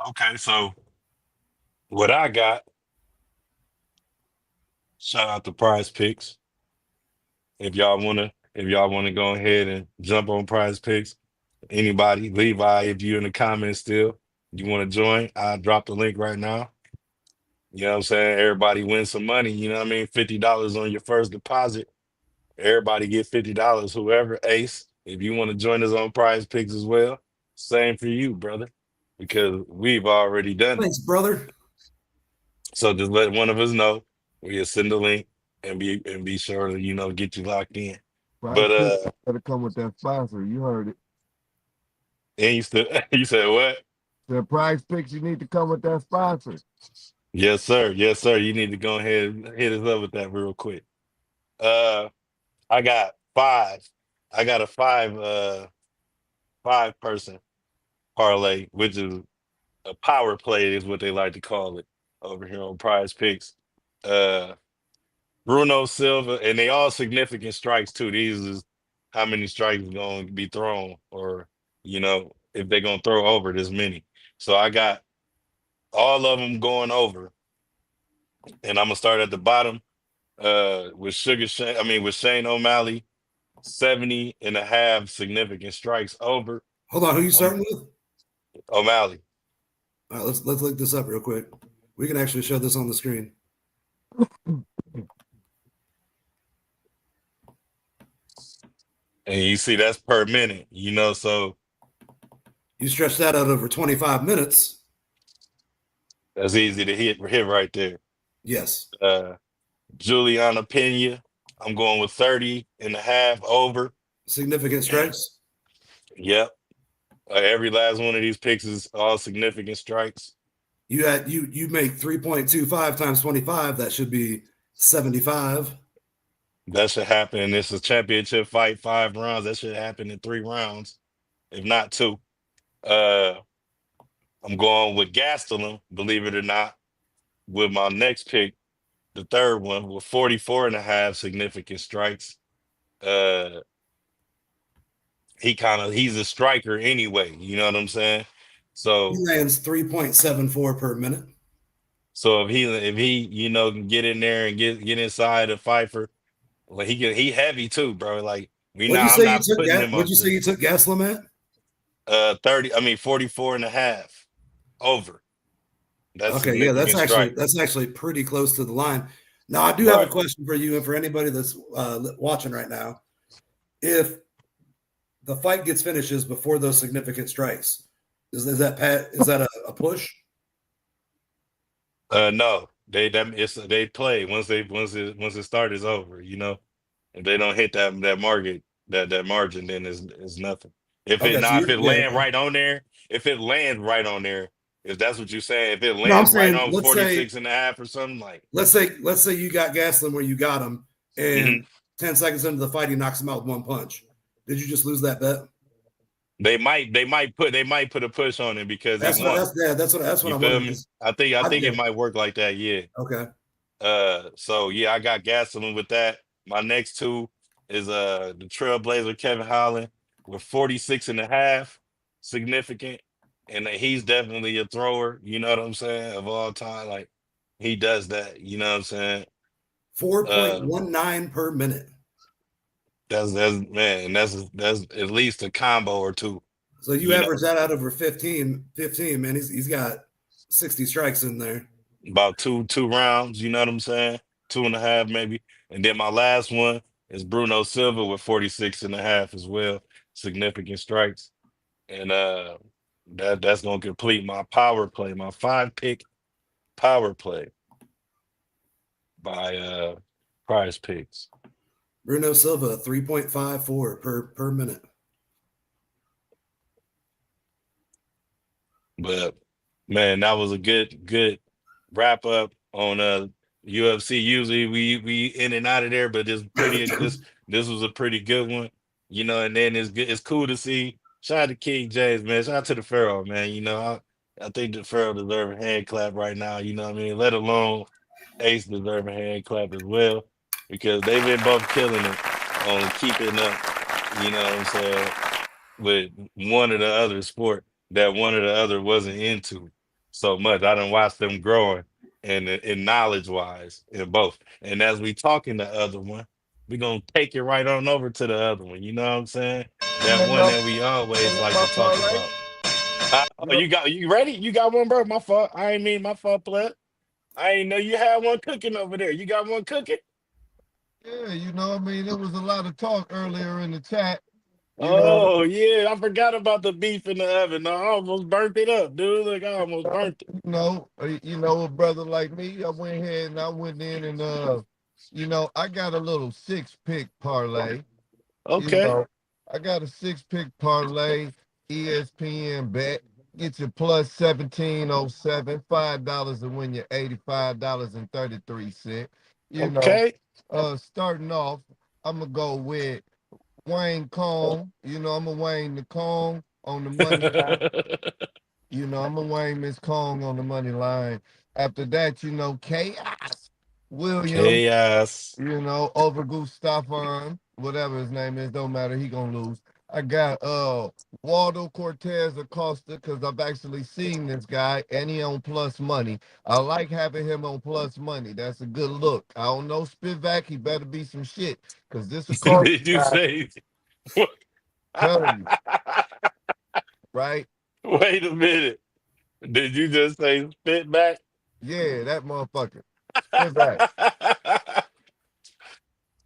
[SPEAKER 1] Okay, so what I got, shout out to Prize Picks. If y'all wanna go ahead and jump on Prize Picks, anybody, Levi, if you're in the comments still, you want to join, I'll drop the link right now. You know what I'm saying? Everybody win some money, you know what I mean? $50 on your first deposit. Everybody get $50. Whoever, Ace, if you want to join us on Prize Picks as well, same for you, brother, because we've already done
[SPEAKER 3] Thanks,
[SPEAKER 1] it.
[SPEAKER 3] brother.
[SPEAKER 1] So just let one of us know. We'll send the link and be sure to, get you locked in.
[SPEAKER 5] Price
[SPEAKER 1] But
[SPEAKER 5] gotta come with that sponsor. You heard it.
[SPEAKER 1] and you said what?
[SPEAKER 5] The Price Picks, you need to come with that sponsor.
[SPEAKER 1] Yes, sir. Yes, sir. You need to go ahead and hit us up with that real quick. I got 5. I got a 5-person parlay, which is a power play, is what they like to call it over here on Prize Picks. Bruno Silva, and they all significant strikes too. These is how many strikes going to be thrown, or if they're gonna throw over this many. So I got all of them going over, and I'm gonna start at the bottom with Shane O'Malley 70.5 significant strikes over.
[SPEAKER 3] Hold on, who you starting with?
[SPEAKER 1] O'Malley.
[SPEAKER 3] All right, let's look this up real quick. We can actually show this on the screen.
[SPEAKER 1] And you see that's per minute, so
[SPEAKER 3] you stretch that out over 25 minutes.
[SPEAKER 1] That's easy to hit right there.
[SPEAKER 3] Yes.
[SPEAKER 1] Juliana Pena, I'm going with 30.5 over.
[SPEAKER 3] Significant strikes.
[SPEAKER 1] Yep. Every last one of these picks is all significant strikes.
[SPEAKER 3] You make 3.25 times 25. That should be 75.
[SPEAKER 1] That should happen. It's a championship fight, 5 rounds. That should happen in 3 rounds, if not 2. I'm going with Gastelum, believe it or not, with my next pick, the third one, with 44.5 significant strikes. He's a striker anyway, you know what I'm saying? So
[SPEAKER 3] he lands 3.74 per minute.
[SPEAKER 1] So if he can get in there and get inside of Pfeiffer, like he heavy too, bro. Like I'm not putting him
[SPEAKER 3] What'd
[SPEAKER 1] up
[SPEAKER 3] you say you took Gastelum
[SPEAKER 1] at? 44.5 over. That's
[SPEAKER 3] okay, yeah, that's actually pretty close to the line. Now I do have a question for you and for anybody that's watching right now. If the fight finishes before those significant strikes, is that a push?
[SPEAKER 1] No, they play once it starts, it's over. If they don't hit that margin, then it's nothing. If
[SPEAKER 3] Okay,
[SPEAKER 1] it lands right on there, if that's what you're saying, if it lands right on 46.5 or something, like
[SPEAKER 3] let's say you got Gastelum where you got him, and 10 seconds into the fight he knocks him out with one punch. Did you just lose that bet?
[SPEAKER 1] They might put a push on him because
[SPEAKER 3] that's
[SPEAKER 1] he won.
[SPEAKER 3] That's what I'm wondering.
[SPEAKER 1] I think it might work like that. Yeah.
[SPEAKER 3] Okay.
[SPEAKER 1] So yeah, I got Gastelum with that. My next 2 is the Trailblazer Kevin Holland with 46.5 significant, and he's definitely a thrower. You know what I'm saying? Of all time, like he does that. You know what I'm saying?
[SPEAKER 3] 4.19 per minute.
[SPEAKER 1] That's at least a combo or 2.
[SPEAKER 3] So you average that out over 15, man. He's got 60 strikes in there.
[SPEAKER 1] About two rounds, you know what I'm saying? 2.5 maybe. And then my last one is Bruno Silva with 46.5 as well. Significant strikes. And that's gonna complete my power play, my 5-pick power play by Prize Picks.
[SPEAKER 3] Bruno Silva, 3.54 per minute.
[SPEAKER 1] But man, that was a good wrap up on UFC. Usually we in and out of there, but this was a pretty good one, and then it's cool to see. Shout out to King James, man. Shout out to the Pharaoh, man. I think the Pharaoh deserves a hand clap right now, you know what I mean? Let alone Ace deserve a hand clap as well, because they've been both killing it on keeping up, you know what I'm saying, with one or the other sport that one or the other wasn't into so much. I done watched them growing and in knowledge wise in both. And as we talking the other one, we're gonna take it right on over to the other one. You know what I'm saying? That one that we always like to talk about. You ready? You got one, bro? My fault. My fault, Plet. I ain't know you had one cooking over there. You got one cooking?
[SPEAKER 5] Yeah, there was a lot of talk earlier in the chat.
[SPEAKER 1] Yeah, I forgot about the beef in the oven. I almost burnt it up, dude. Like I almost burnt it.
[SPEAKER 5] A brother like me, I went ahead and I went in and I got a little 6-pick parlay.
[SPEAKER 1] Okay.
[SPEAKER 5] I got a 6-pick parlay, ESPN bet. Get you plus 1707, $5 to win you $85.33.
[SPEAKER 1] Okay.
[SPEAKER 5] Starting off, I'm gonna go with Wayne Kong. I'm gonna Wayne the Kong on the money line. I'm gonna Wayne Miss Kong on the money line. After that, Chaos Williams.
[SPEAKER 1] Chaos.
[SPEAKER 5] Over Gustafsson, whatever his name is, don't matter. He gonna lose. I got Waldo Cortez Acosta because I've actually seen this guy and he on plus money. I like having him on plus money. That's a good look. I don't know Spivak. He better be some shit because this a card
[SPEAKER 1] Did you
[SPEAKER 5] guy
[SPEAKER 1] say?
[SPEAKER 5] telling you, right?
[SPEAKER 1] Wait a minute. Did you just say spit back?
[SPEAKER 5] Yeah, that motherfucker. Spivak.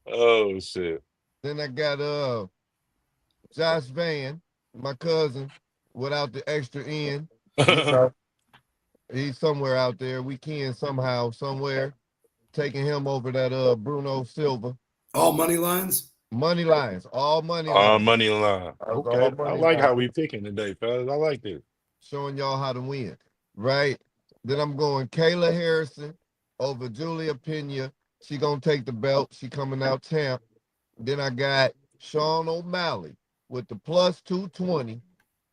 [SPEAKER 1] Oh shit.
[SPEAKER 5] Then I got Josh Van, my cousin, without the extra N. You know, he's somewhere out there. We can somehow, somewhere, taking him over that Bruno Silva.
[SPEAKER 3] All money lines.
[SPEAKER 5] Money lines, all money lines.
[SPEAKER 1] Money line.
[SPEAKER 5] That's all
[SPEAKER 1] Okay. I
[SPEAKER 5] money
[SPEAKER 1] like how
[SPEAKER 5] lines.
[SPEAKER 1] we picking today, fellas. I like this.
[SPEAKER 5] Showing y'all how to win, right? Then I'm going Kayla Harrison over Julia Pena. She gonna take the belt. She coming out champ. Then I got Sean O'Malley with the plus 220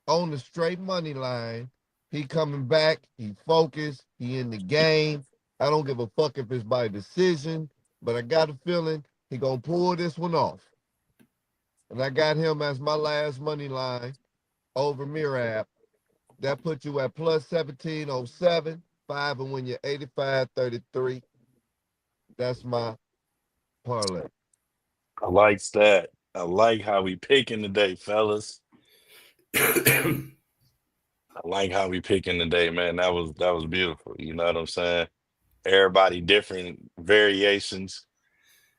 [SPEAKER 5] on the straight money line. He coming back. He focused. He in the game. I don't give a fuck if it's by decision, but I got a feeling he gonna pull this one off. And I got him as my last money line over Mirab. That puts you at plus 1707, 5 and win you 85-33. That's my parlay.
[SPEAKER 1] I like that. I like how we picking today, fellas.
[SPEAKER 3] He
[SPEAKER 1] I like how we picking today, man. That was beautiful. You know what I'm saying? Everybody different variations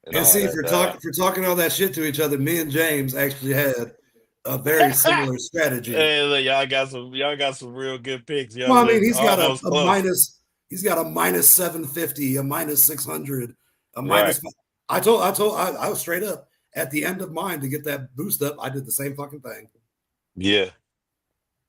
[SPEAKER 1] and
[SPEAKER 3] And
[SPEAKER 1] all
[SPEAKER 3] see,
[SPEAKER 1] that.
[SPEAKER 3] for talking all that shit to each other, me and James actually had a very similar strategy.
[SPEAKER 1] Hey, look, y'all got some real good picks. Y'all
[SPEAKER 3] Well, I mean,
[SPEAKER 1] look almost
[SPEAKER 3] a
[SPEAKER 1] close.
[SPEAKER 3] minus. He's got a minus 750, a minus 600, a
[SPEAKER 1] Right.
[SPEAKER 3] minus. I was straight up at the end of mine to get that boost up. I did the same fucking thing.
[SPEAKER 1] Yeah.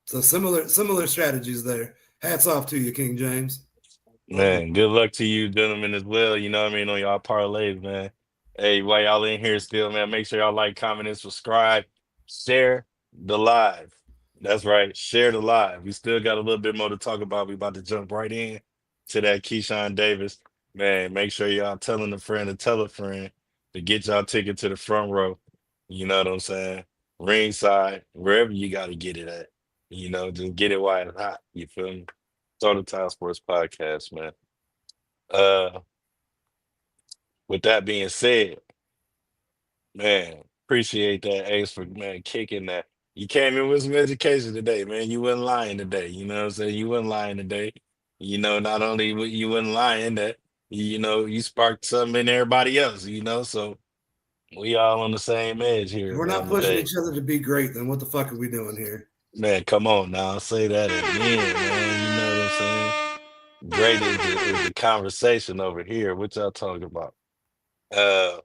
[SPEAKER 3] So similar strategies there. Hats off to you, King James.
[SPEAKER 5] Oh, yeah.
[SPEAKER 1] Man, good luck to you, gentlemen, as well. You know what I mean, on y'all parlays, man. Hey, while y'all in here still, man, make sure y'all like, comment, and subscribe. Share the live. That's right. Share the live. We still got a little bit more to talk about. We about to jump right in to that Keyshawn Davis. Man, make sure y'all telling a friend to tell a friend to get y'all ticket to the front row. You know what I'm saying? Ringside, wherever you got to get it at. You know, just get it while it's hot. You feel me? On the Time Sports Podcast, man. Uh, with that being said, man, appreciate that Ace for man kicking that. You came in with some education today, man. You wasn't lying today. You know what I'm saying? You wasn't lying today. You know, not only you wasn't lying, that you sparked something in everybody else, so we all on the same edge
[SPEAKER 3] If
[SPEAKER 1] here,
[SPEAKER 3] we're not
[SPEAKER 1] man,
[SPEAKER 3] pushing
[SPEAKER 1] today.
[SPEAKER 3] each other to be great, then what the fuck are we doing here?
[SPEAKER 1] Man, come on now. Say that again, man. You know what I'm saying? Great is the conversation over here. What y'all talking about? Uh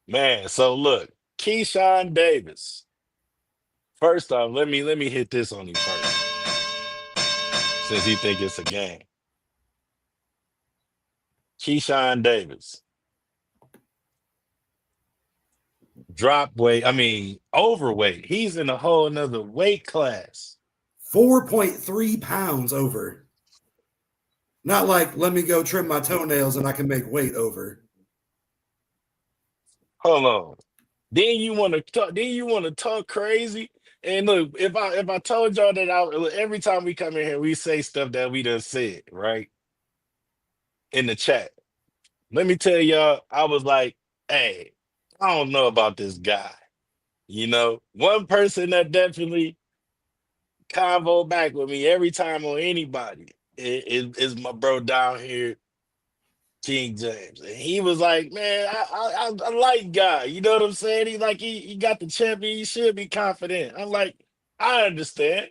[SPEAKER 1] Man, so look, Keyshawn Davis. First off, let me hit this on him first, since he think it's a game. Keyshawn Davis, drop weight. I mean, overweight. He's in a whole another weight class.
[SPEAKER 3] 4.3 pounds over. Not like let me go trim my toenails and I can make weight over.
[SPEAKER 1] Hold on. Then you want to talk. Then you want to talk crazy. And look, if I told y'all that every time we come in here, we say stuff that we done said right in the chat. Let me tell y'all, I was like, hey, I don't know about this guy. One person that definitely convo back with me every time on anybody is my bro down here, King James. And he was like, man, I like guy. You know what I'm saying? He got the champion. He should be confident. I'm like, I understand.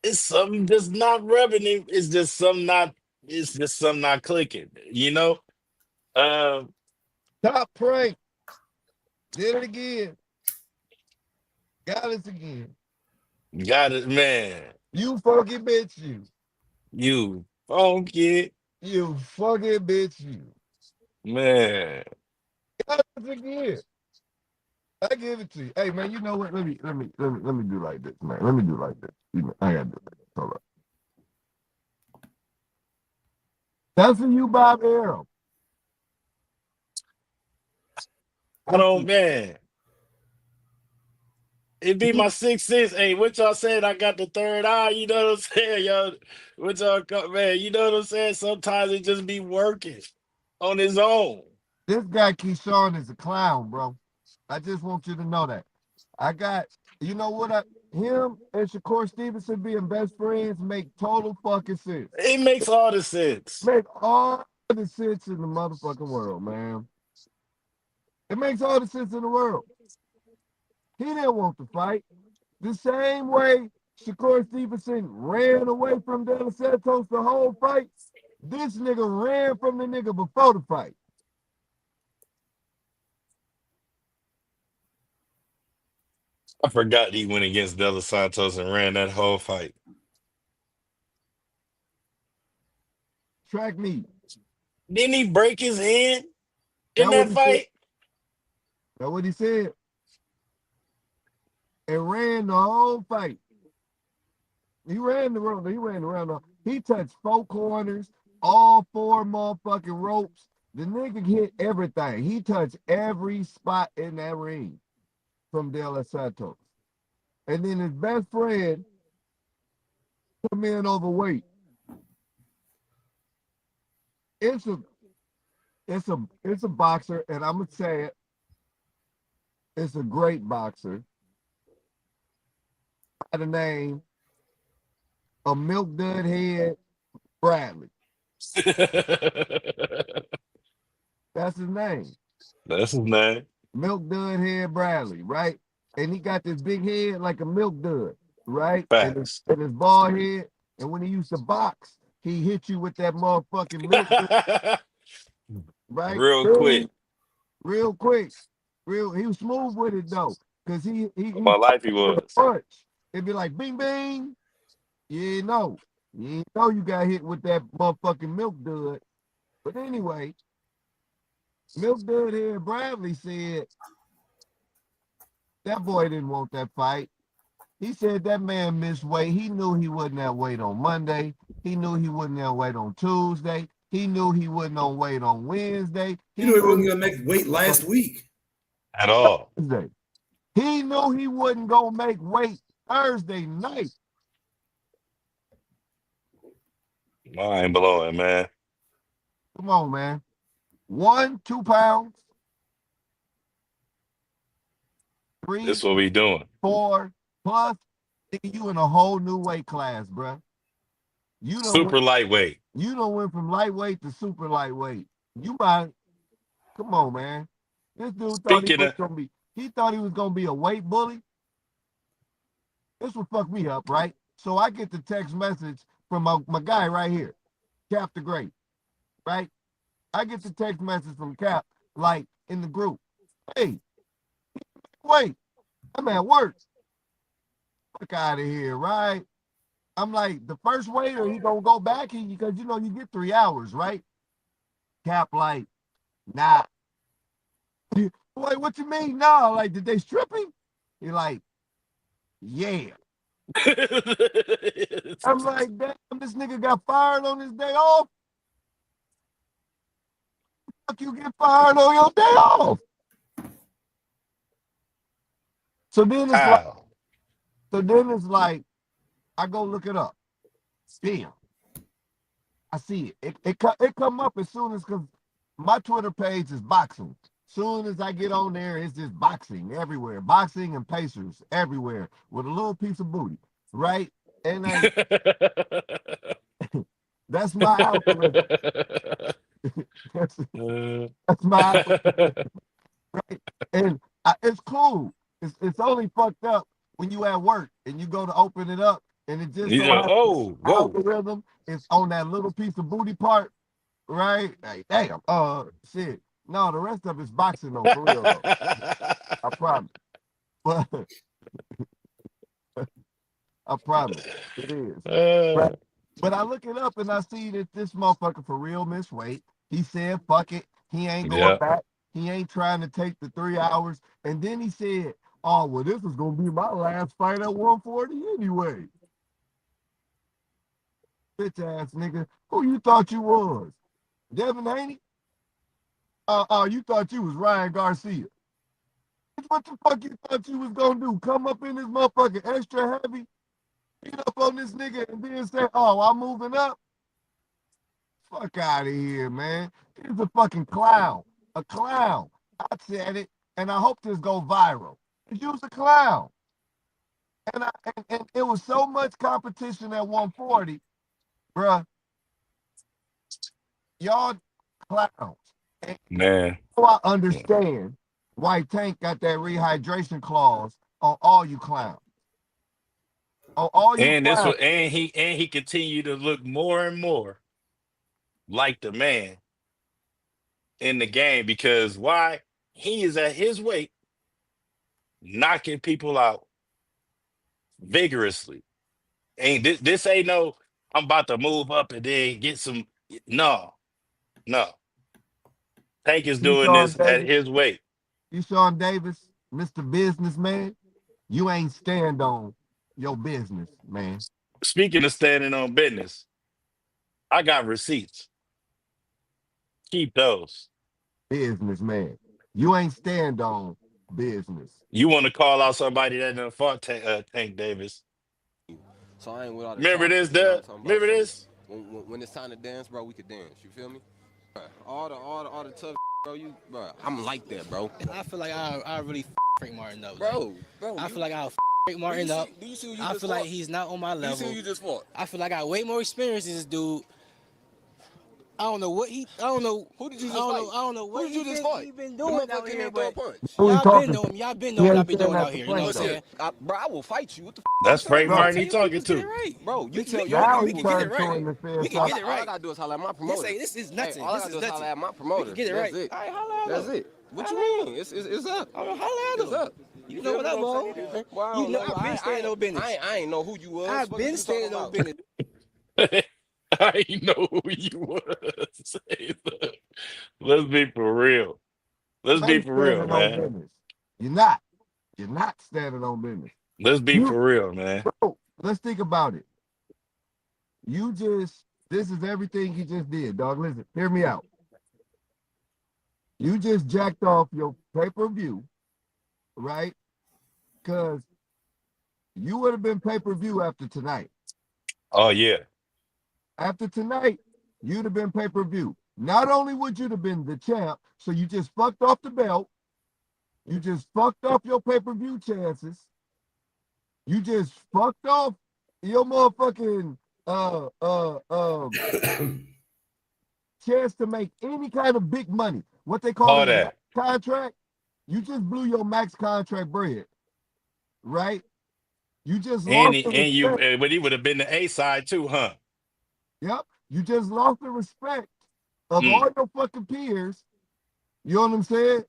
[SPEAKER 1] It's something just not rubbing him. It's just something not clicking, Um,
[SPEAKER 5] Top prank. Did it again. Got us again.
[SPEAKER 1] got it, man.
[SPEAKER 5] You funky bitch, you.
[SPEAKER 1] You funky
[SPEAKER 5] You funky bitch, you.
[SPEAKER 1] man.
[SPEAKER 5] Got us again. I give it to you. Hey man, you know what? Let me do like this, man. Let me do like this. I gotta do like this. Hold up. That's for you, Bob Arrow.
[SPEAKER 1] I don't, man. It be my sixth sense. Hey, what y'all saying? I got the third eye. You know what I'm saying, yo? What y'all man? You know what I'm saying? Sometimes it just be working on its own.
[SPEAKER 5] This guy Keyshawn is a clown, bro. I just want you to know that. I got, you know what? Him and Shakur Stevenson being best friends make total fucking sense.
[SPEAKER 1] It makes all the sense.
[SPEAKER 5] Make all the sense in the motherfucking world, man. It makes all the sense in the world. He didn't want to fight. The same way Shakur Stevenson ran away from De Los Santos the whole fight. This nigga ran from the nigga before the fight.
[SPEAKER 1] I forgot he went against De Los Santos and ran that whole fight.
[SPEAKER 5] Track me.
[SPEAKER 1] Didn't he break his hand in
[SPEAKER 5] That what
[SPEAKER 1] that
[SPEAKER 5] he said.
[SPEAKER 1] fight?
[SPEAKER 5] That what he said. And ran the whole fight. He ran the road. He ran around. He touched 4 corners, all 4 motherfucking ropes. The nigga hit everything. He touched every spot in that ring from De Los Santos. And then his best friend come in overweight. It's a boxer, and I'm gonna say it. It's a great boxer by the name of Milk Dud Head Bradley. That's his name.
[SPEAKER 1] That's his name.
[SPEAKER 5] Milk Dud Head Bradley, right? And he got this big head like a milk dud, right?
[SPEAKER 1] Facts.
[SPEAKER 5] And his bald head. And when he used to box, he hit you with that motherfucking milk dud, right?
[SPEAKER 1] Real quick.
[SPEAKER 5] Boom, real quick. He was smooth with it though. Cause he
[SPEAKER 1] My life he
[SPEAKER 5] with a
[SPEAKER 1] was.
[SPEAKER 5] punch. It'd be like bing bing. You know. You know you got hit with that motherfucking milk dud. But anyway, Milk Dud Head Bradley said that boy didn't want that fight. He said that man missed weight. He knew he wasn't at weight on Monday. He knew he wasn't at weight on Tuesday. He knew he wasn't on weight on Wednesday.
[SPEAKER 3] You knew he wasn't going to make weight last week.
[SPEAKER 1] At all.
[SPEAKER 5] Thursday. He knew he wasn't going to make weight Thursday night.
[SPEAKER 1] Mind blowing, man.
[SPEAKER 5] Come on, man. 1, 2 pounds. 3,
[SPEAKER 1] This what we doing.
[SPEAKER 5] 4 plus. You in a whole new weight class, bro. You don't
[SPEAKER 1] Super lightweight.
[SPEAKER 5] You don't went from lightweight to super lightweight. You might. Come on, man. This dude thought he
[SPEAKER 1] Speaking
[SPEAKER 5] was
[SPEAKER 1] of,
[SPEAKER 5] gonna be. He thought he was gonna be a weight bully. This would fuck me up, right? So I get the text message from my guy right here, Cap the Great, right? I get the text message from Cap, like in the group. Hey, wait, I'm at work. Fuck out of here, right? I'm like, the first waiter, he gonna go back because you know you get 3 hours, right? Cap like, nah. Wait, what you mean? Nah, like, did they strip him? He like, yeah. I'm like, damn, this nigga got fired on his day off. Fuck, you get fired on your day off. So then it's like, I go look it up. Damn. I see it. It come up as soon as, because my Twitter page is boxing. Soon as I get on there, it's just boxing everywhere. Boxing and Pacers everywhere with a little piece of booty, right? And that's my algorithm. that's my algorithm, right? And it's cool. It's only fucked up when you at work and you go to open it up and it just so
[SPEAKER 1] yeah.
[SPEAKER 5] happens
[SPEAKER 1] Oh,
[SPEAKER 5] the
[SPEAKER 1] whoa.
[SPEAKER 5] algorithm is on that little piece of booty part, right? Like, damn, shit. No, the rest of it's boxing though, for real though. I promise. But I promise. It is. Right? But I look it up and I see that this motherfucker for real missed weight. He said, fuck it. He ain't going
[SPEAKER 1] yeah.
[SPEAKER 5] back. He ain't trying to take the 3 hours. And then he said, oh, well, this was going to be my last fight at 140 anyway. Bitch ass nigga. Who you thought you was? Devin Haney? You thought you was Ryan Garcia. What the fuck you thought you was gonna do? Come up in this motherfucker extra heavy, beat up on this nigga, and then say, "Oh, I'm moving up." Fuck out of here, man. He's a fucking clown. A clown. I said it, and I hope this go viral. You was a clown. And it was so much competition at 140, bruh. Y'all clowns. And
[SPEAKER 1] Man.
[SPEAKER 5] I understand why Tank got that rehydration clause on all you clowns. On all you
[SPEAKER 1] And
[SPEAKER 5] clowns.
[SPEAKER 1] he continued to look more and more like the man in the game because why? He is at his weight, knocking people out vigorously. Ain't this ain't no I'm about to move up and then get some. No, no. Tank is doing
[SPEAKER 5] Sean
[SPEAKER 1] this at
[SPEAKER 5] Davis,
[SPEAKER 1] his weight.
[SPEAKER 5] Sean Davis, Mr. Businessman, you ain't stand on your business, man.
[SPEAKER 1] Speaking of standing on business, I got receipts. Keep those.
[SPEAKER 5] Businessman. You ain't stand on business.
[SPEAKER 1] You want to call out somebody that done fought Tank Davis?
[SPEAKER 6] So I ain't with all the
[SPEAKER 1] Remember
[SPEAKER 6] talking.
[SPEAKER 1] this,
[SPEAKER 6] You know what
[SPEAKER 1] Dub?
[SPEAKER 6] I'm talking about?
[SPEAKER 1] Remember
[SPEAKER 6] So
[SPEAKER 1] this?
[SPEAKER 6] when it's time to dance, bro, we could dance. You feel me? All the tough, bro. Bro, I'm like that, bro.
[SPEAKER 7] I feel like I really Frank Martin up.
[SPEAKER 6] Bro.
[SPEAKER 7] I feel like I'll Frank Martin up.
[SPEAKER 6] Do you see who you
[SPEAKER 7] I
[SPEAKER 6] just
[SPEAKER 7] feel
[SPEAKER 6] fought?
[SPEAKER 7] like he's not on my
[SPEAKER 6] Do you see
[SPEAKER 7] level.
[SPEAKER 6] who you just fought?
[SPEAKER 7] I feel like I got way more experience than this dude. I don't know what he. I don't know.
[SPEAKER 6] Who did you
[SPEAKER 7] I
[SPEAKER 6] just
[SPEAKER 7] don't
[SPEAKER 6] fight?
[SPEAKER 7] know. I don't know what
[SPEAKER 6] Who did you just
[SPEAKER 7] been,
[SPEAKER 6] fight?
[SPEAKER 7] he been
[SPEAKER 6] The
[SPEAKER 7] doing
[SPEAKER 6] motherfucker
[SPEAKER 7] out
[SPEAKER 6] came
[SPEAKER 7] here,
[SPEAKER 6] in throw a
[SPEAKER 7] but
[SPEAKER 6] punch.
[SPEAKER 5] Who he
[SPEAKER 7] y'all
[SPEAKER 5] talking
[SPEAKER 7] been
[SPEAKER 5] to?
[SPEAKER 7] knowing. Y'all been
[SPEAKER 5] He
[SPEAKER 7] knowing what
[SPEAKER 5] ain't
[SPEAKER 7] I've been
[SPEAKER 5] saying
[SPEAKER 7] doing
[SPEAKER 5] that
[SPEAKER 7] out
[SPEAKER 5] to
[SPEAKER 7] here. You know
[SPEAKER 5] Frank,
[SPEAKER 7] what I'm
[SPEAKER 5] though.
[SPEAKER 7] saying?
[SPEAKER 6] Bro, I will fight you. What the
[SPEAKER 1] That's
[SPEAKER 6] you talking
[SPEAKER 1] Frank
[SPEAKER 6] about?
[SPEAKER 1] Martin
[SPEAKER 7] Tell
[SPEAKER 1] he
[SPEAKER 7] you what,
[SPEAKER 1] talking
[SPEAKER 7] let's get it
[SPEAKER 1] to.
[SPEAKER 7] right,
[SPEAKER 6] Bro, you tell
[SPEAKER 5] Now
[SPEAKER 7] we
[SPEAKER 5] he
[SPEAKER 7] can
[SPEAKER 6] your
[SPEAKER 7] get
[SPEAKER 5] turned
[SPEAKER 7] it
[SPEAKER 5] to
[SPEAKER 7] right.
[SPEAKER 5] him and said
[SPEAKER 7] We can
[SPEAKER 5] something.
[SPEAKER 7] get it
[SPEAKER 6] all I
[SPEAKER 7] right.
[SPEAKER 6] gotta do is holler at my
[SPEAKER 7] This
[SPEAKER 6] promoter.
[SPEAKER 7] ain't. This is
[SPEAKER 6] Hey,
[SPEAKER 7] nothing.
[SPEAKER 6] all I
[SPEAKER 7] This
[SPEAKER 6] gotta do
[SPEAKER 7] is
[SPEAKER 6] is holler
[SPEAKER 7] nothing.
[SPEAKER 6] at my
[SPEAKER 7] We
[SPEAKER 6] promoter.
[SPEAKER 7] can get it
[SPEAKER 6] That's
[SPEAKER 7] right.
[SPEAKER 6] it.
[SPEAKER 7] All right, holla at
[SPEAKER 6] That's
[SPEAKER 7] him.
[SPEAKER 6] it. What you
[SPEAKER 7] Holla at
[SPEAKER 6] mean?
[SPEAKER 7] him.
[SPEAKER 6] It's up.
[SPEAKER 7] Holla at
[SPEAKER 6] It's
[SPEAKER 7] him.
[SPEAKER 6] up.
[SPEAKER 7] You know
[SPEAKER 6] feel
[SPEAKER 7] what
[SPEAKER 6] me?
[SPEAKER 7] up, bro?
[SPEAKER 6] Well, I
[SPEAKER 7] You
[SPEAKER 6] don't
[SPEAKER 7] know
[SPEAKER 6] know.
[SPEAKER 7] I've been standing on business.
[SPEAKER 6] I ain't know who you was.
[SPEAKER 7] I've
[SPEAKER 6] What you
[SPEAKER 7] been
[SPEAKER 6] talking
[SPEAKER 7] standing on
[SPEAKER 6] about?
[SPEAKER 7] business.
[SPEAKER 1] I ain't know who you was. Let's be for real. Let's
[SPEAKER 5] You
[SPEAKER 1] be
[SPEAKER 5] ain't
[SPEAKER 1] for real,
[SPEAKER 5] standing on
[SPEAKER 1] man.
[SPEAKER 5] business. You're not. You're not standing on business.
[SPEAKER 1] Let's be
[SPEAKER 5] You,
[SPEAKER 1] for real, man.
[SPEAKER 5] bro, let's think about it. This is everything you just did, dog. Listen, hear me out. You just jacked off your pay-per-view, right? Because you would have been pay-per-view after tonight.
[SPEAKER 1] Oh yeah.
[SPEAKER 5] After tonight, you'd have been pay-per-view. Not only would you have been the champ, so you just fucked off the belt, you just fucked off your pay-per-view chances, you just fucked off your motherfucking uh uh uh chance to make any kind of big money. What they call
[SPEAKER 1] All
[SPEAKER 5] it, max
[SPEAKER 1] that.
[SPEAKER 5] contract. You just blew your max contract bread, right? You just lost the
[SPEAKER 1] And you
[SPEAKER 5] respect.
[SPEAKER 1] but he would have been the A side too, huh?
[SPEAKER 5] Yep. You just lost the respect of
[SPEAKER 1] Mm,
[SPEAKER 5] all your fucking peers. You know what I'm saying?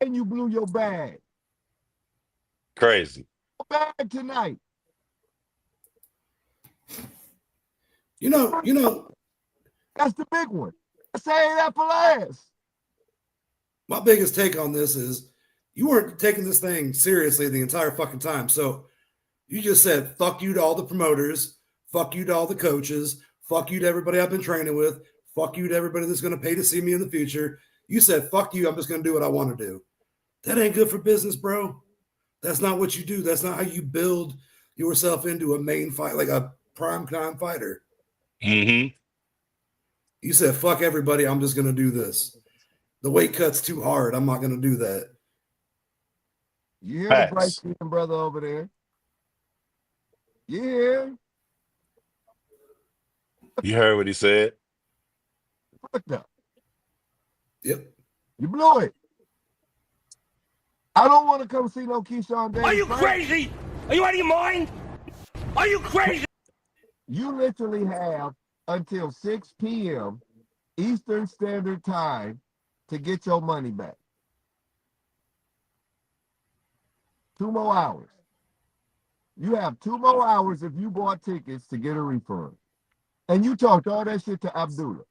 [SPEAKER 5] And you blew your bag.
[SPEAKER 1] crazy.
[SPEAKER 5] Bag tonight.
[SPEAKER 3] You know,
[SPEAKER 5] That's the big one. Say that for last.
[SPEAKER 3] my biggest take on this is you weren't taking this thing seriously the entire fucking time. So you just said fuck you to all the promoters, fuck you to all the coaches, fuck you to everybody I've been training with, fuck you to everybody that's going to pay to see me in the future. You said fuck you, I'm just going to do what I want to do. That ain't good for business, bro. That's not what you do. That's not how you build yourself into a main fight, like a prime time fighter.
[SPEAKER 1] Mm-hmm.
[SPEAKER 3] You said fuck everybody, I'm just going to do this. The weight cut's too hard. I'm not going to do that.
[SPEAKER 5] You hear the bright
[SPEAKER 1] Facts.
[SPEAKER 5] skin brother over there? Yeah,
[SPEAKER 1] You heard what he said.
[SPEAKER 5] fucked up.
[SPEAKER 3] Yep.
[SPEAKER 5] You blew it. I don't want to come see no Keyshawn Davis.
[SPEAKER 8] Are you
[SPEAKER 5] fight.
[SPEAKER 8] crazy? Are you out of your mind? Are you crazy?
[SPEAKER 5] You literally have until 6 p.m. Eastern Standard Time to get your money back. 2 more hours. You have 2 more hours if you bought tickets to get a refund. And you talked all that shit to Abdullah.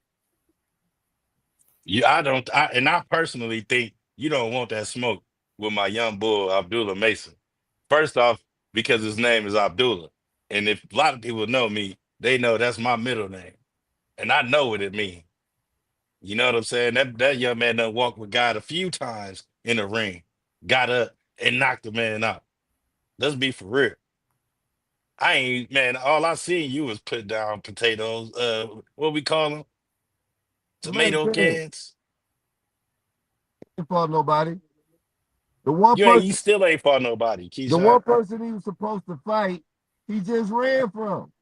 [SPEAKER 1] I personally think you don't want that smoke with my young bull Abdullah Mason. First off, because his name is Abdullah. And if a lot of people know me, they know that's my middle name. And I know what it means. You know what I'm saying? That young man done walked with God a few times in the ring. got up and knocked the man out. Let's be for real. I ain't man. All I seen you was put down potatoes. What we call them?
[SPEAKER 5] Man,
[SPEAKER 1] Tomato
[SPEAKER 5] Ken,
[SPEAKER 1] cans.
[SPEAKER 5] ain't fought nobody. The one
[SPEAKER 1] You ain't. You
[SPEAKER 5] person,
[SPEAKER 1] still ain't fought nobody,
[SPEAKER 5] the
[SPEAKER 1] Keyshawn.
[SPEAKER 5] one person he was supposed to fight, he just ran from.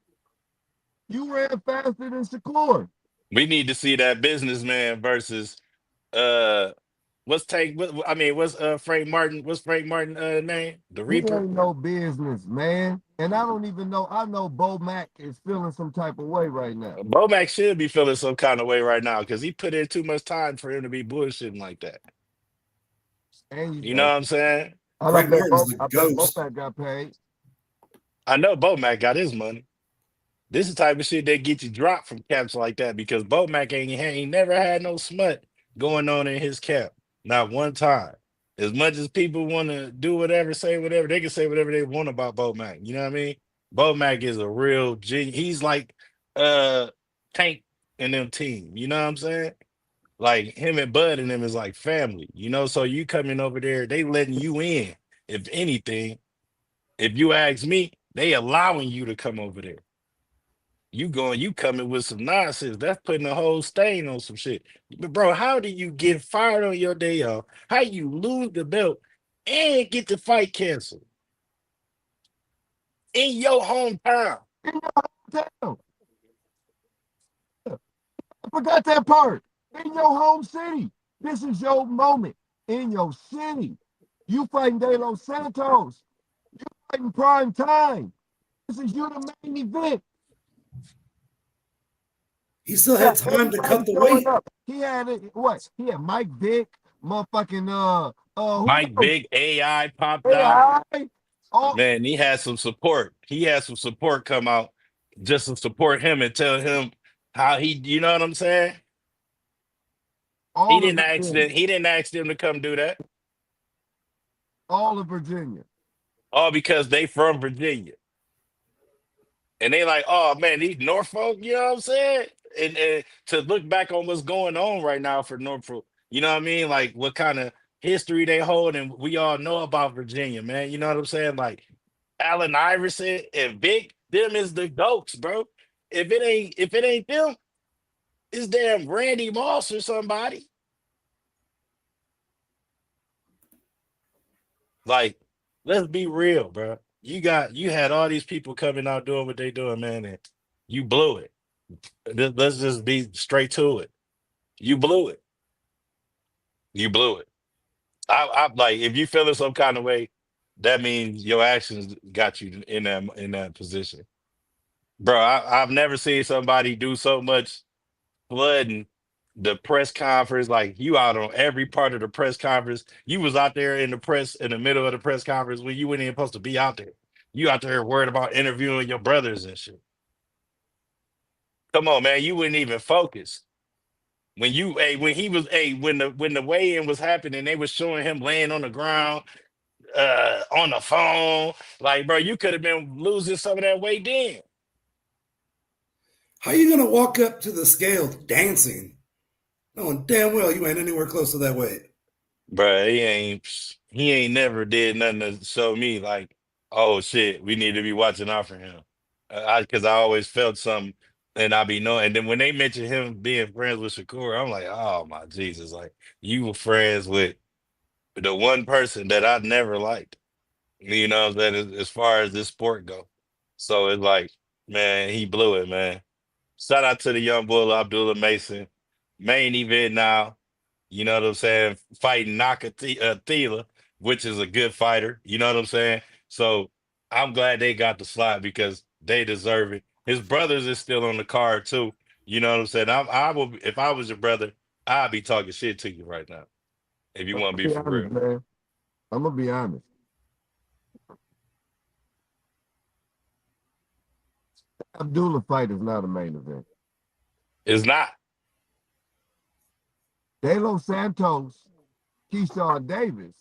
[SPEAKER 5] You ran faster than Shakur.
[SPEAKER 1] We need to see that businessman versus uh. What's Tank? I mean, what's Frank Martin? What's Frank Martin name? The
[SPEAKER 5] He
[SPEAKER 1] Reaper.
[SPEAKER 5] ain't no business, man. And I don't even know. I know Bo Mack is feeling some type of way right now.
[SPEAKER 1] Bomac should be feeling some kind of way right now because he put in too much time for him to be bullshitting like that.
[SPEAKER 5] And
[SPEAKER 1] You know what I'm saying?
[SPEAKER 5] I
[SPEAKER 3] Frank
[SPEAKER 5] bet
[SPEAKER 3] Martin's the
[SPEAKER 5] Bo
[SPEAKER 3] ghost.
[SPEAKER 5] Mack got paid.
[SPEAKER 1] I know Bomac got his money. This is the type of shit that get you dropped from camps like that because Bomac ain't never had no smut going on in his camp. Not one time. As much as people want to do whatever, say whatever, they can say whatever they want about Bomac. You know what I mean? Bomac is a real genius. He's like uh Tank and them team. You know what I'm saying? Like him and Bud and them is like family, you know. So you coming over there, they letting you in. If anything, if you ask me, they allowing you to come over there. You coming with some nonsense. That's putting a whole stain on some shit. But bro, how do you get fired on your day off? How you lose the belt and get the fight canceled in your hometown?
[SPEAKER 5] Damn, I forgot that part. In your home city. This is your moment. In your city. You fighting De Los Santos. You fighting prime time. This is you the main event.
[SPEAKER 3] He still
[SPEAKER 5] Yeah,
[SPEAKER 3] had time to cut
[SPEAKER 5] everybody
[SPEAKER 3] the
[SPEAKER 5] showing
[SPEAKER 3] weight.
[SPEAKER 5] up. He had what? He had Mike Vick, motherfucking who
[SPEAKER 1] Mike
[SPEAKER 5] else?
[SPEAKER 1] Big AI popped out.
[SPEAKER 5] AI. All
[SPEAKER 1] Man, he had some support. He had some support come out just to support him and tell him how he, you know what I'm saying? He
[SPEAKER 5] all of
[SPEAKER 1] didn't ask them,
[SPEAKER 5] Virginia.
[SPEAKER 1] he didn't ask them to come do that.
[SPEAKER 5] All of Virginia.
[SPEAKER 1] All because they from Virginia. And they like, oh man, these Norfolk, you know what I'm saying? And to look back on what's going on right now for Norfolk, you know what I mean? Like what kind of history they hold, and we all know about Virginia, man. You know what I'm saying? Like Allen Iverson and Vic, them is the goats, bro. If it ain't them, it's damn Randy Moss or somebody. Like, let's be real, bro. You had all these people coming out doing what they doing, man, and you blew it. Let's just be straight to it. You blew it. You blew it. I like if you feeling some kind of way, that means your actions got you in that position, bro. I've never seen somebody do so much flooding the press conference. Like you out on every part of the press conference. You was out there in the press in the middle of the press conference when you weren't even supposed to be out there. You out there worried about interviewing your brothers and shit. Come on, man. You wouldn't even focus. When he was when the weigh-in was happening, they was showing him laying on the ground, on the phone. Like, bro, you could have been losing some of that weight then.
[SPEAKER 3] How you gonna walk up to the scale dancing, knowing damn well you ain't anywhere close to that weight?
[SPEAKER 1] Bro, he ain't never did nothing to show me like, oh shit, we need to be watching out for him. Because I always felt something, and I be knowing. And then when they mentioned him being friends with Shakur, I'm like, oh my Jesus, like you were friends with the one person that I never liked. You know what I'm saying? As far as this sport go, so it's like, man, he blew it, man. Shout out to the young bull Abdullah Mason, main event now. You know what I'm saying? Fighting Nakatila, which is a good fighter. You know what I'm saying? So I'm glad they got the slot because they deserve it. His brothers is still on the card too. You know what I'm saying? I will if I was your brother, I'd be talking shit to you right now. If you
[SPEAKER 5] I'm
[SPEAKER 1] want to
[SPEAKER 5] gonna
[SPEAKER 1] be
[SPEAKER 5] be
[SPEAKER 1] for real,
[SPEAKER 5] honest, man. I'm gonna be honest. Abdullah fight is not a main event.
[SPEAKER 1] it's not.
[SPEAKER 5] De Los Santos, Keyshawn Davis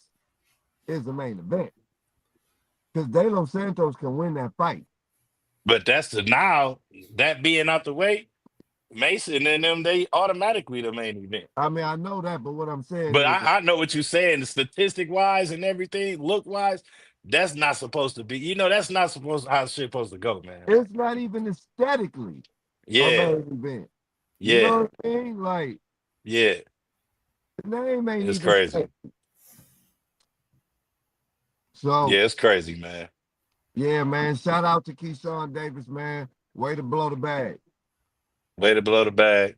[SPEAKER 5] is the main event. Because De Los Santos can win that fight.
[SPEAKER 1] But that's the now that being out the way. Mason and them, they automatically the main event.
[SPEAKER 5] I mean, I know that, but what I'm saying
[SPEAKER 1] But
[SPEAKER 5] is,
[SPEAKER 1] I know what you're saying, statistic wise and everything, look wise, that's not supposed to be. That's not supposed how shit supposed to go, man.
[SPEAKER 5] it's not even aesthetically a
[SPEAKER 1] Yeah,
[SPEAKER 5] main event. You
[SPEAKER 1] yeah,
[SPEAKER 5] know what I mean? Like,
[SPEAKER 1] yeah.
[SPEAKER 5] the name ain't
[SPEAKER 1] It's
[SPEAKER 5] even
[SPEAKER 1] crazy.
[SPEAKER 5] set. So,
[SPEAKER 1] Yeah, it's crazy, man.
[SPEAKER 5] yeah, man, shout out to Keyshawn Davis, man. Way to blow the bag.
[SPEAKER 1] Way to blow the bag.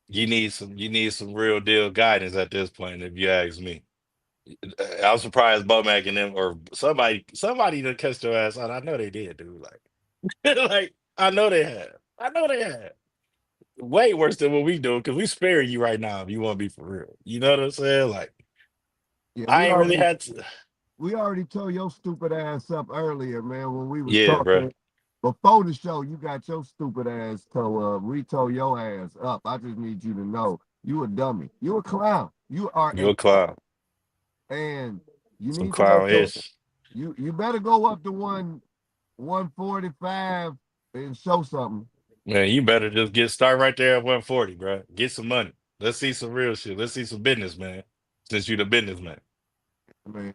[SPEAKER 1] You need some real deal guidance at this point, if you ask me. I was surprised Bomac and them or somebody to catch their ass out. I know they did, dude. Like, like I know they have. I know they have. Way worse than what we do because we sparing you right now if you want to be for real. You know what I'm saying? Like,
[SPEAKER 5] Yeah,
[SPEAKER 1] I ain't really had to.
[SPEAKER 5] we already tore your stupid ass up earlier, man, when we was
[SPEAKER 1] Yeah, bro.
[SPEAKER 5] talking. Before the show, you got your stupid ass toe up. We tore your ass up. I just need you to know you a dummy. You a clown. You are
[SPEAKER 1] You
[SPEAKER 5] a
[SPEAKER 1] a clown.
[SPEAKER 5] and you
[SPEAKER 1] Some
[SPEAKER 5] need to make
[SPEAKER 1] clown
[SPEAKER 5] your
[SPEAKER 1] ish.
[SPEAKER 5] you better go up to 145 and show something.
[SPEAKER 1] Man, you better just get start right there at 140, bro. Get some money. Let's see some real shit. Let's see some business, man. Since you the businessman.
[SPEAKER 5] I mean,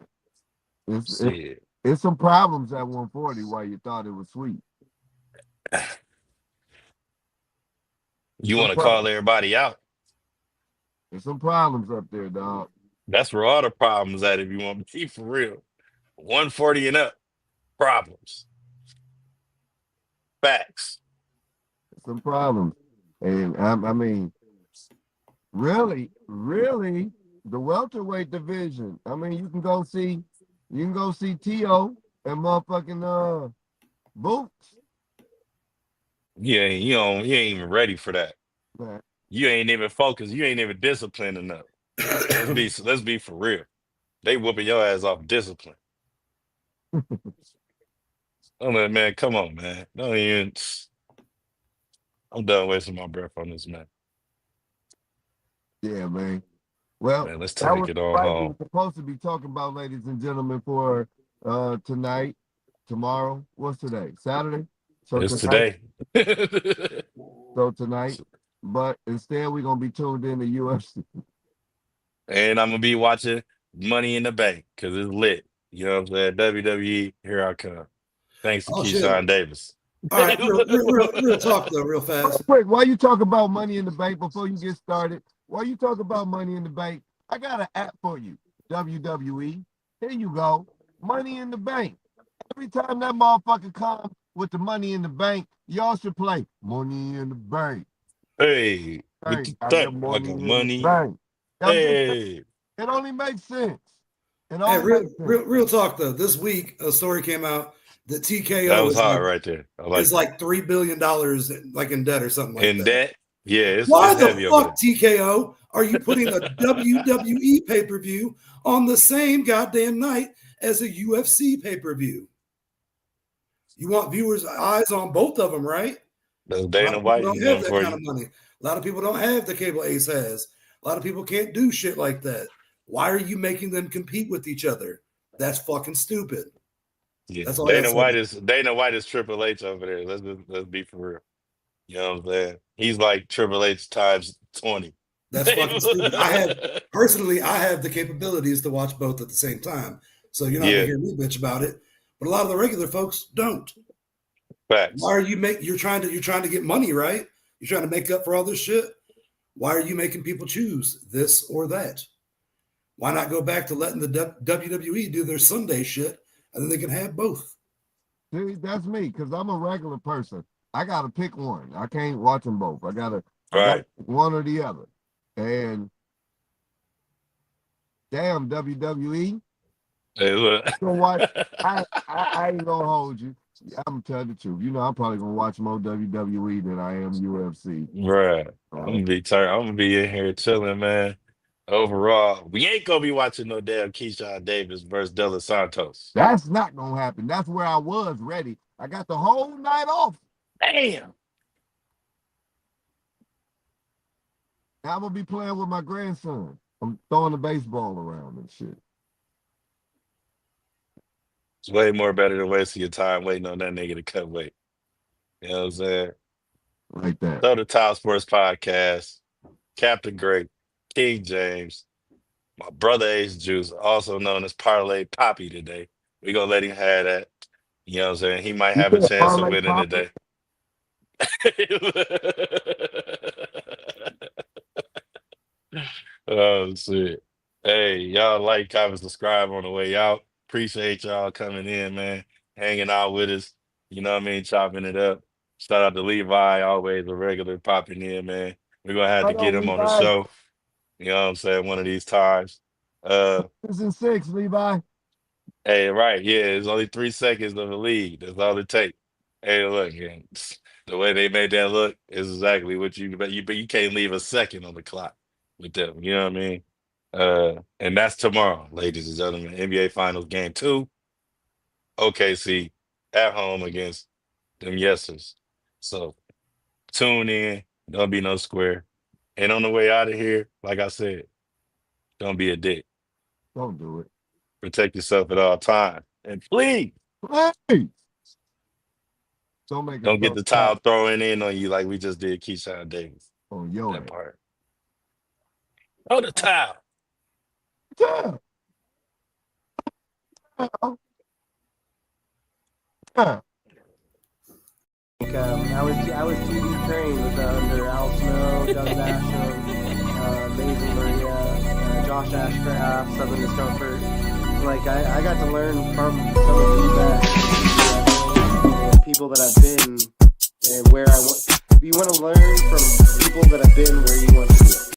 [SPEAKER 5] it's it,
[SPEAKER 1] Shit.
[SPEAKER 5] it's some problems at 140 while you thought it was sweet.
[SPEAKER 1] You
[SPEAKER 5] Some
[SPEAKER 1] want to
[SPEAKER 5] problems.
[SPEAKER 1] call everybody out.
[SPEAKER 5] There's some problems up there, dog.
[SPEAKER 1] That's where all the problems at if you want to be for real. 140 and up. Problems. Facts.
[SPEAKER 5] Some problems. And I mean, really, the welterweight division. I mean, you can go see T.O. and motherfucking Boots.
[SPEAKER 1] You ain't even ready for that.
[SPEAKER 5] Man,
[SPEAKER 1] You ain't even focused. You ain't even disciplined enough. Let's be for real. They whooping your ass off discipline. I'm like, man, come on, man. Don't even. I'm done wasting my breath on this, man.
[SPEAKER 5] yeah, man. Well,
[SPEAKER 1] Man, let's
[SPEAKER 5] that
[SPEAKER 1] take
[SPEAKER 5] was
[SPEAKER 1] it
[SPEAKER 5] the
[SPEAKER 1] on
[SPEAKER 5] fight we
[SPEAKER 1] home.
[SPEAKER 5] were supposed to be talking about, ladies and gentlemen, for tonight, tomorrow. What's today? Saturday. So
[SPEAKER 1] It's
[SPEAKER 5] tonight,
[SPEAKER 1] today.
[SPEAKER 5] so tonight. But instead, we're gonna be tuned in to UFC.
[SPEAKER 1] And I'm gonna be watching Money in the Bank because it's lit. You know what I'm saying? WWE, here I come. Thanks to
[SPEAKER 3] Oh shit!
[SPEAKER 1] Keyshawn Davis.
[SPEAKER 3] All right, real talk though, real
[SPEAKER 5] Real
[SPEAKER 3] fast.
[SPEAKER 5] quick, while you talk about Money in the Bank, before you get started, while you talk about Money in the Bank, I got an app for you, WWE. Here you go, Money in the Bank. Every time that motherfucker comes with the Money in the Bank, y'all should play Money in the Bank.
[SPEAKER 1] Hey, what
[SPEAKER 5] Bank,
[SPEAKER 1] you
[SPEAKER 5] I got
[SPEAKER 1] think? I
[SPEAKER 5] money
[SPEAKER 1] got
[SPEAKER 5] in the
[SPEAKER 1] money.
[SPEAKER 5] bank. I'm just saying,
[SPEAKER 1] Hey,
[SPEAKER 5] it only makes sense. It
[SPEAKER 3] Hey,
[SPEAKER 5] only
[SPEAKER 3] real,
[SPEAKER 5] makes sense.
[SPEAKER 3] real, real talk though. This week, a story came out that
[SPEAKER 1] that
[SPEAKER 3] TKO
[SPEAKER 1] was hard right there. I
[SPEAKER 3] is
[SPEAKER 1] like that.
[SPEAKER 3] like $3 billion like in debt or something like
[SPEAKER 1] And
[SPEAKER 3] that.
[SPEAKER 1] that, yeah, it's
[SPEAKER 3] Why the
[SPEAKER 1] heavy over
[SPEAKER 3] fuck,
[SPEAKER 1] there.
[SPEAKER 3] TKO, are you putting a WWE pay per view on the same goddamn night as a UFC pay per view? You want viewers' eyes on both of them, right?
[SPEAKER 1] That's
[SPEAKER 3] A lot
[SPEAKER 1] Dana
[SPEAKER 3] of people
[SPEAKER 1] White. He
[SPEAKER 3] don't have
[SPEAKER 1] done
[SPEAKER 3] that
[SPEAKER 1] for
[SPEAKER 3] kind
[SPEAKER 1] you.
[SPEAKER 3] of money. A lot of people don't have the cable Ace has. A lot of people can't do shit like that. Why are you making them compete with each other? That's fucking stupid.
[SPEAKER 1] Yeah,
[SPEAKER 3] That's all I got to say about it.
[SPEAKER 1] Dana White is Triple H over there. Let's be for real. You know what I'm saying? He's like Triple H times 20.
[SPEAKER 3] That's fucking stupid. I have the capabilities to watch both at the same time. So you're not gonna
[SPEAKER 1] Yeah,
[SPEAKER 3] hear me bitch about it. But a lot of the regular folks don't. Why
[SPEAKER 1] facts.
[SPEAKER 3] are you're trying to get money, right? You're trying to make up for all this shit. Why are you making people choose this or that? Why not go back to letting the WWE do their Sunday shit and then they can have both?
[SPEAKER 5] See, that's me, because I'm a regular person. I gotta pick one. I can't watch them both. I got
[SPEAKER 1] Right.
[SPEAKER 5] one or the other. And damn WWE,
[SPEAKER 1] Hey, look.
[SPEAKER 5] you know what? I ain't gonna hold you. I'm gonna tell the truth. You know, I'm probably gonna watch more WWE than I am UFC.
[SPEAKER 1] Bruh,
[SPEAKER 5] Uh,
[SPEAKER 1] I'm gonna be in here chilling, man. Overall, we ain't gonna be watching no damn Keyshawn Davis versus De Los Santos.
[SPEAKER 5] that's not gonna happen. That's where I was ready. I got the whole night off.
[SPEAKER 1] Damn.
[SPEAKER 5] I'm gonna be playing with my grandson. I'm throwing the baseball around and shit.
[SPEAKER 1] It's way more better than wasting your time waiting on that nigga to cut weight. You know what I'm saying?
[SPEAKER 5] Like that.
[SPEAKER 1] Throw the Tile Sports Podcast, Captain Great, King James, my brother Ace Juice, also known as Parlay Poppy today. We're gonna let him have that. You know what I'm saying? He might
[SPEAKER 5] You
[SPEAKER 1] have a
[SPEAKER 5] said
[SPEAKER 1] chance of
[SPEAKER 5] parlay
[SPEAKER 1] winning
[SPEAKER 5] poppy?
[SPEAKER 1] today. Oh shit. Hey, y'all like, comment, subscribe on the way out. Appreciate y'all coming in, man. Hanging out with us. You know what I mean? Chopping it up. Shout out to Levi, always a regular popping in, man. We're gonna have to
[SPEAKER 5] Right
[SPEAKER 1] get
[SPEAKER 5] on,
[SPEAKER 1] him on the
[SPEAKER 5] Levi.
[SPEAKER 1] show. You know what I'm saying? One of these times. Uh
[SPEAKER 5] This is 6, Levi.
[SPEAKER 1] Hey, right, yeah, it's only 3 seconds of the lead. That's all it takes. Hey, look, man, the way they made that look is exactly what but you can't leave a second on the clock with them. You know what I mean? And that's tomorrow, ladies and gentlemen. NBA Finals Game 2, OKC at home against them Yesers. So tune in. Don't be no square. And on the way out of here, like I said, don't be a dick.
[SPEAKER 5] Don't do it.
[SPEAKER 1] Protect yourself at all times. And please,
[SPEAKER 5] Hey! Don't make
[SPEAKER 1] don't
[SPEAKER 5] it
[SPEAKER 1] get
[SPEAKER 5] so
[SPEAKER 1] the towel thrown in on you like we just did Keyshawn Davis.
[SPEAKER 5] on your
[SPEAKER 1] That
[SPEAKER 5] head.
[SPEAKER 1] part. Oh, the towel.
[SPEAKER 5] Yeah. Yeah.
[SPEAKER 9] I was TV trained with under Al Snow, Doug Basham, Mason Maria, Josh Ashcraft, Southern Discomfort. Like I got to learn from some of you guys and people that I've been and where I want. You want to learn from people that have been where you want to be.